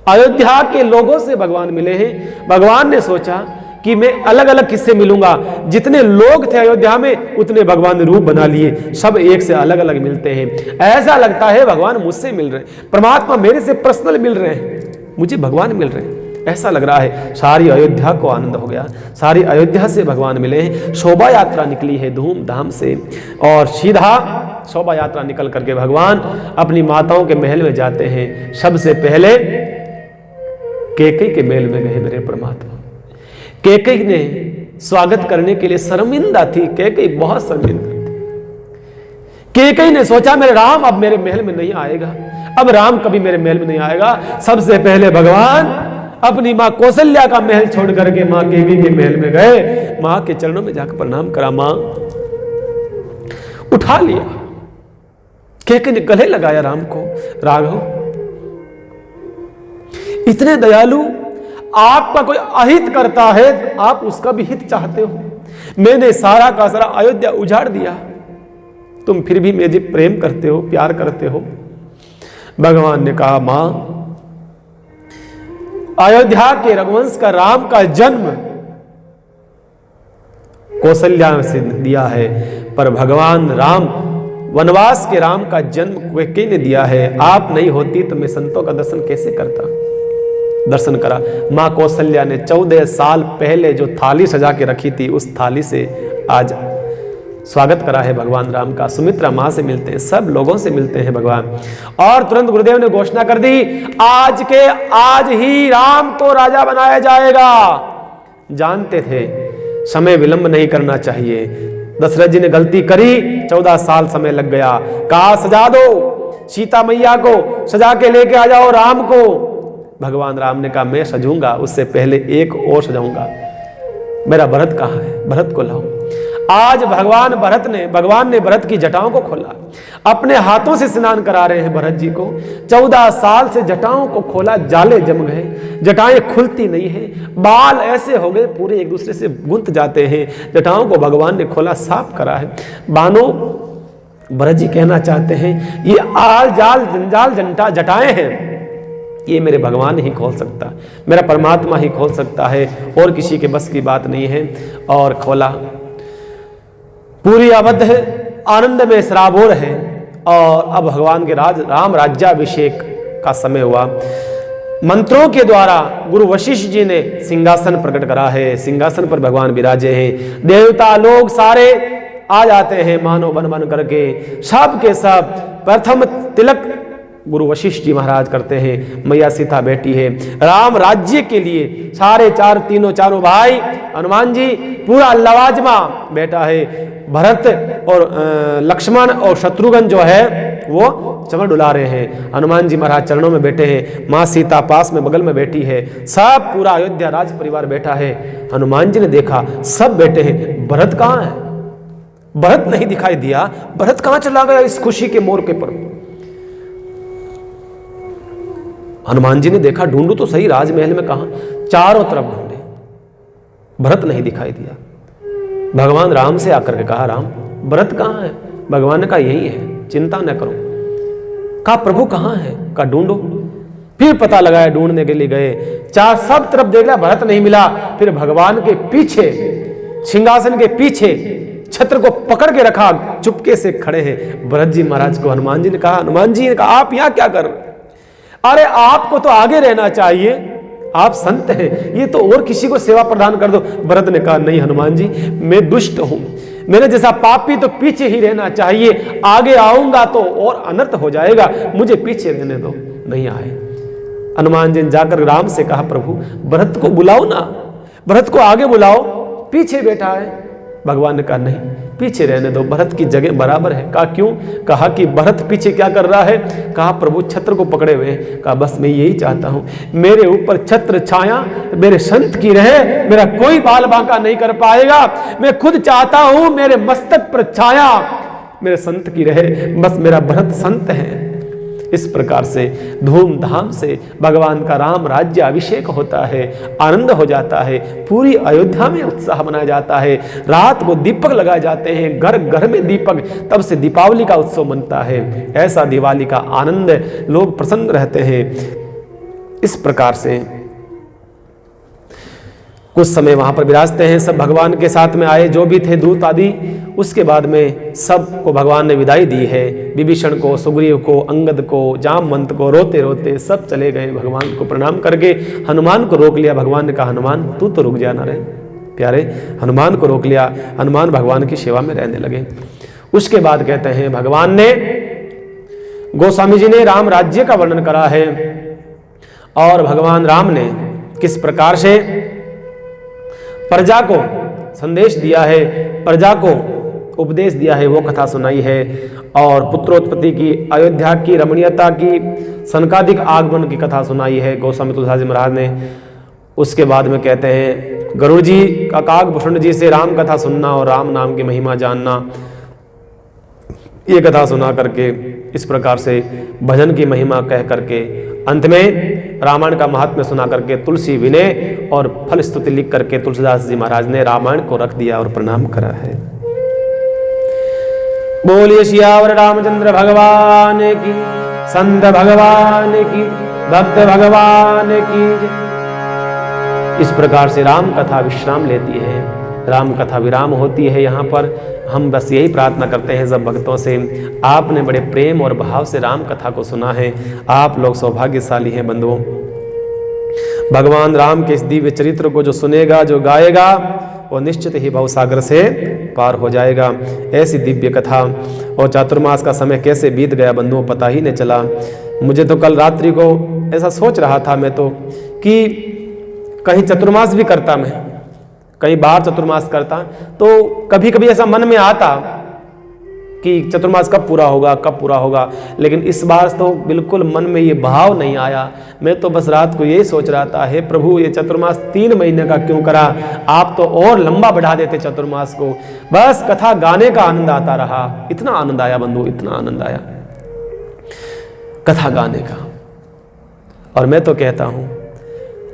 अयोध्या के लोगों से भगवान मिले हैं। भगवान ने सोचा कि मैं अलग अलग किससे मिलूंगा, जितने लोग थे अयोध्या में उतने भगवान ने रूप बना लिए, सब एक से अलग अलग मिलते हैं। ऐसा लगता है भगवान मुझसे मिल रहे हैं, परमात्मा मेरे से पर्सनल मिल रहे हैं, मुझे भगवान मिल रहे हैं, ऐसा लग रहा है। सारी अयोध्या को आनंद हो गया, सारी अयोध्या से भगवान मिले हैं। शोभा यात्रा निकली है धूमधाम से, और सीधा शोभा यात्रा निकल करके भगवान अपनी माताओं के महल में जाते हैं। सबसे पहले कैकेयी के महल में गए मेरे परमात्मा। कैकेयी ने स्वागत करने के लिए शर्मिंदा थी, कैकेयी बहुत शर्मिंदा थी। कैकेयी ने सोचा मेरे राम अब मेरे महल में नहीं आएगा, अब राम कभी मेरे महल में नहीं आएगा। सबसे पहले भगवान अपनी मां कौशल्या का महल छोड़ करके मां कैकेयी के महल में गए, मां के चरणों में जाकर प्रणाम करा, मां उठा लिया। कैकेयी ने गले लगाया राम को, राघव इतने दयालु, आपका कोई अहित करता है आप उसका भी हित चाहते हो। मैंने सारा का सारा अयोध्या उजाड़ दिया, तुम फिर भी मुझे प्रेम करते हो, प्यार करते हो। भगवान ने कहा मां अयोध्या के रघुवंश का राम का जन्म कौशल्या से दिया है, पर भगवान राम वनवास के राम का जन्म कैकेयी ने दिया है। आप नहीं होती तो मैं संतों का दर्शन कैसे करता। दर्शन करा। मां कौशल्या ने 14 साल पहले जो थाली सजा के रखी थी उस थाली से आज स्वागत करा है भगवान राम का। सुमित्रा माँ से मिलते हैं, सब लोगों से मिलते हैं भगवान। और तुरंत गुरुदेव ने घोषणा कर दी, आज ही राम को राजा बनाया जाएगा। जानते थे समय विलंब नहीं करना चाहिए। दशरथ जी ने गलती करी, 14 साल समय लग गया। कहा सजा दो सीता मैया को, सजा के लेके आ जाओ राम को। भगवान राम ने कहा मैं सजूंगा, उससे पहले एक और सजाऊंगा। मेरा भरत कहाँ है? भरत को लाओ। आज भगवान ने भरत की जटाओं को खोला, अपने हाथों से स्नान करा रहे हैं भरत जी को। 14 साल से जटाओं को खोला, जाले जम गए, जटाएं खुलती नहीं है, बाल ऐसे हो गए पूरे एक दूसरे से गुंथ जाते हैं। जटाओं को भगवान ने खोला, साफ करा है। बानो भरत जी कहना चाहते हैं ये आल जाल जंजाल जटाएं हैं, ये मेरे भगवान ही खोल सकता, मेरा परमात्मा ही खोल सकता है, और किसी के बस की बात नहीं है। और खोला, पूरी अवध आनंद में सराबोर है। और अब भगवान के राम राज्याभिषेक का समय हुआ। मंत्रों के द्वारा गुरु वशिष्ठ जी ने सिंहासन प्रकट करा है। सिंहासन पर भगवान विराजे हैं। देवता लोग सारे आ जाते हैं मानो बन बन करके, सब के सब। प्रथम तिलक गुरु वशिष्ठ जी महाराज करते हैं। मैया सीता बेटी है। राम राज्य के लिए सारे चारों भाई, हनुमान जी पूरा लवाजमा बेटा है। भरत और लक्ष्मण और शत्रुघ्न जो है वो चमर डुला रहे हैं। हनुमान जी महाराज चरणों में बैठे हैं, माँ सीता पास में बगल में बैठी है, सब पूरा अयोध्या राज परिवार बैठा है। हनुमान जी ने देखा सब बैठे हैं, भरत कहाँ है? भरत नहीं दिखाई दिया। भरत कहाँ चला गया इस खुशी के मोर्चे पर? हनुमान जी ने देखा, ढूंढू तो सही राजमहल में, कहा? चारों तरफ ढूंढे, भरत नहीं दिखाई दिया। भगवान राम से आकर के कहा, राम भरत कहाँ है? भगवान ने कहा यही है, चिंता न करो। कहा प्रभु कहाँ है? कहा ढूंढो। फिर पता लगाया, ढूंढने के लिए गए, चार सब तरफ देख लिया, भरत नहीं मिला। फिर भगवान के पीछे, सिंहासन के पीछे छत्र को पकड़ के रखा, चुपके से खड़े हैं भरत जी महाराज को। हनुमान जी ने कहा, आप यहाँ क्या कर रहे? अरे आपको तो आगे रहना चाहिए, आप संत हैं, ये तो और किसी को सेवा प्रदान कर दो। भरत ने कहा नहीं हनुमान जी, मैं दुष्ट हूं, मेरे जैसा पापी तो पीछे ही रहना चाहिए, आगे आऊंगा तो और अनर्थ हो जाएगा, मुझे पीछे रहने दो। नहीं आए। हनुमान जी ने जाकर राम से कहा, प्रभु भरत को बुलाओ ना, भरत को आगे बुलाओ, पीछे बैठा है। भगवान ने कहा नहीं, पीछे रहने दो, भरत की जगह बराबर है। कहा क्यों? कहा कि भरत पीछे क्या कर रहा है? कहा प्रभु छत्र को पकड़े हुए। कहा बस मैं यही चाहता हूं, मेरे ऊपर छत्र छाया मेरे संत की रहे, मेरा कोई बाल बांका नहीं कर पाएगा। मैं खुद चाहता हूं मेरे मस्तक पर छाया मेरे संत की रहे, बस मेरा भरत संत है। इस प्रकार से धूमधाम से भगवान का राम राज्य अभिषेक होता है, आनंद हो जाता है, पूरी अयोध्या में उत्साह मनाया जाता है, रात को दीपक लगाए जाते हैं, घर घर में दीपक, तब से दीपावली का उत्सव मनता है। ऐसा दिवाली का आनंद, लोग प्रसन्न रहते हैं। इस प्रकार से कुछ समय वहां पर विराजते हैं, सब भगवान के साथ में आए जो भी थे दूत आदि। उसके बाद में सबको भगवान ने विदाई दी है, विभीषण को, सुग्रीव को, अंगद को, जामवंत को, रोते रोते सब चले गए। भगवान को प्रणाम करके हनुमान को रोक लिया। भगवान ने कहा हनुमान तू तो रुक जाना रहे प्यारे। हनुमान को रोक लिया, हनुमान भगवान की सेवा में रहने लगे। उसके बाद कहते हैं भगवान ने, गोस्वामी जी ने राम राज्य का वर्णन करा है और भगवान राम ने किस प्रकार से प्रजा को संदेश दिया है, प्रजा को उपदेश दिया है, वो कथा सुनाई है। और पुत्रोत्पत्ति की, अयोध्या की रमणीयता की, सनकादिक आगमन की कथा सुनाई है गोस्वामी तुलसीदास जी महाराज ने। उसके बाद में कहते हैं गरुड़ जी का काकभूषण जी से राम कथा सुनना और राम नाम की महिमा जानना, ये कथा सुना करके इस प्रकार से भजन की महिमा कह करके अंत में रामायण का महात्म्य सुना करके तुलसी विनय और फल स्तुति लिख करके तुलसीदास जी महाराज ने रामायण को रख दिया और प्रणाम करा है। बोलिए सियावर रामचंद्र भगवान की, संत भगवान की, भक्त भगवान की। इस प्रकार से राम कथा विश्राम लेती है, राम कथा विराम होती है। यहाँ पर हम बस यही प्रार्थना करते हैं सब भक्तों से, आपने बड़े प्रेम और भाव से राम कथा को सुना है, आप लोग सौभाग्यशाली हैं बंधुओं। भगवान राम के इस दिव्य चरित्र को जो सुनेगा, जो गाएगा, वो निश्चित ही भवसागर से पार हो जाएगा। ऐसी दिव्य कथा। और चातुर्मास का समय कैसे बीत गया बंधुओं, पता ही नहीं चला। मुझे तो कल रात्रि को ऐसा सोच रहा था मैं तो कि कहीं चतुर्मास भी करता, मैं कहीं बाहर चतुर्मास करता, तो कभी कभी ऐसा मन में आता कि चतुर्मास कब पूरा होगा, कब पूरा होगा। लेकिन इस बार तो बिल्कुल मन में ये भाव नहीं आया। मैं तो बस रात को यही सोच रहा था, हे प्रभु ये चतुर्मास 3 महीने का क्यों करा, आप तो और लंबा बढ़ा देते चतुर्मास को। बस कथा गाने का आनंद आता रहा। इतना आनंद आया बंधु, इतना आनंद आया कथा गाने का। और मैं तो कहता हूं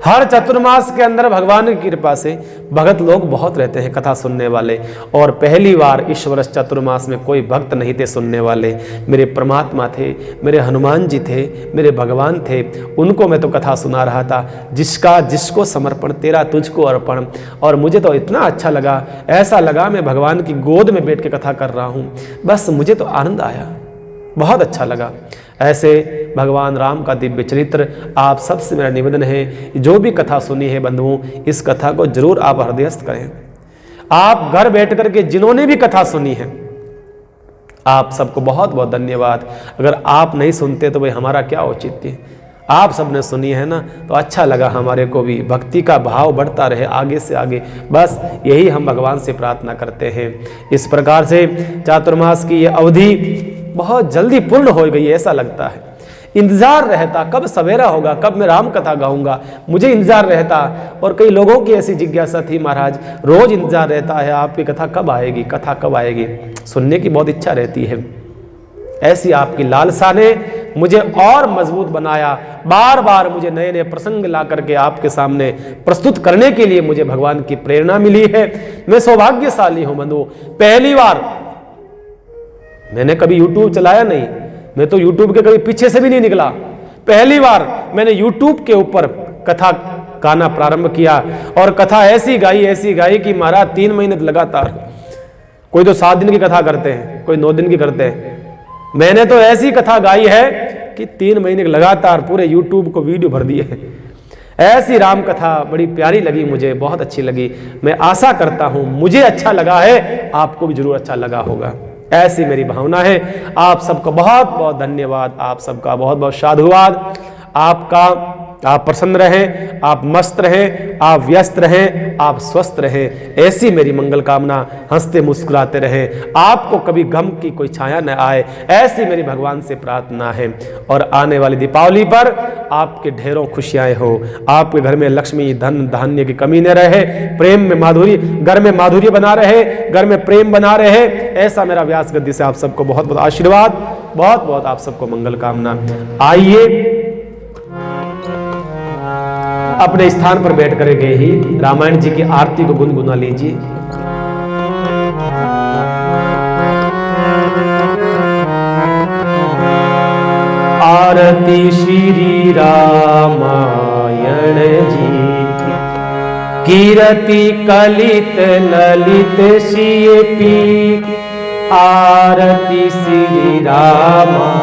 हर चतुर्मास के अंदर भगवान की कृपा से भगत लोग बहुत रहते हैं कथा सुनने वाले। और पहली बार इस वर्ष चतुर्मास में कोई भक्त नहीं थे सुनने वाले। मेरे परमात्मा थे, मेरे हनुमान जी थे, मेरे भगवान थे, उनको मैं तो कथा सुना रहा था। जिसका जिसको समर्पण तेरा तुझको अर्पण। और मुझे तो इतना अच्छा लगा, ऐसा लगा मैं भगवान की गोद में बैठ के कथा कर रहा हूँ। बस मुझे तो आनंद आया, बहुत अच्छा लगा। ऐसे भगवान राम का दिव्य चरित्र आप सबसे मेरा निवेदन है, जो भी कथा सुनी है बंधुओं, इस कथा को जरूर आप हृदयस्थ करें। आप घर बैठ करके जिन्होंने भी कथा सुनी है, आप सबको बहुत बहुत धन्यवाद। अगर आप नहीं सुनते तो भाई हमारा क्या औचित्य। आप सबने सुनी है ना, तो अच्छा लगा हमारे को भी। भक्ति का भाव बढ़ता रहे आगे से आगे, बस यही हम भगवान से प्रार्थना करते हैं। इस प्रकार से चातुर्मास की ये अवधि बहुत जल्दी पूर्ण हो गई, ऐसा लगता है। इंतजार रहता कब सवेरा होगा, कब मैं राम कथा गाऊंगा, मुझे इंतजार रहता। और कई लोगों की ऐसी जिज्ञासा थी, महाराज रोज इंतजार रहता है आपकी कथा कब आएगी, कथा कब आएगी, सुनने की बहुत इच्छा रहती है। ऐसी आपकी लालसा ने मुझे और मजबूत बनाया। बार बार मुझे नए नए प्रसंग ला करके आपके सामने प्रस्तुत करने के लिए मुझे भगवान की प्रेरणा मिली है। मैं सौभाग्यशाली हूं बंधु। पहली बार मैंने कभी YouTube चलाया नहीं, मैं तो YouTube के कभी पीछे से भी नहीं निकला। पहली बार मैंने YouTube के ऊपर कथा गाना प्रारंभ किया और कथा ऐसी गाई कि महाराज 3 महीने लगातार। कोई तो 7 दिन की कथा करते हैं, कोई 9 दिन की करते हैं। मैंने तो ऐसी कथा गाई है कि 3 महीने लगातार पूरे YouTube को वीडियो भर दिए। ऐसी राम कथा बड़ी प्यारी लगी मुझे, बहुत अच्छी लगी। मैं आशा करता हूं मुझे अच्छा लगा है, आपको भी जरूर अच्छा लगा होगा, ऐसी मेरी भावना है। आप सबको बहुत बहुत धन्यवाद, आप सबका बहुत बहुत साधुवाद। आप प्रसन्न रहें, आप मस्त रहें, आप व्यस्त रहें, आप स्वस्थ रहें, ऐसी मेरी मंगल कामना। हंसते मुस्कुराते रहें, आपको कभी गम की कोई छाया न आए, ऐसी मेरी भगवान से प्रार्थना है। और आने वाली दीपावली पर आपके ढेरों खुशियां हो, आपके घर में लक्ष्मी धन धान्य की कमी न रहे, प्रेम में माधुरी, घर में माधुर्य बना रहे, घर में प्रेम बना रहे, ऐसा मेरा व्यास गद्दी से आप सबको बहुत बहुत आशीर्वाद, बहुत बहुत आप सबको मंगल कामना। आइए अपने स्थान पर बैठ करके ही रामायण जी की आरती को गुनगुना लीजिए। आरती श्री रामायण जी कीरति कलित ललित सिय पी। आरती श्री रामा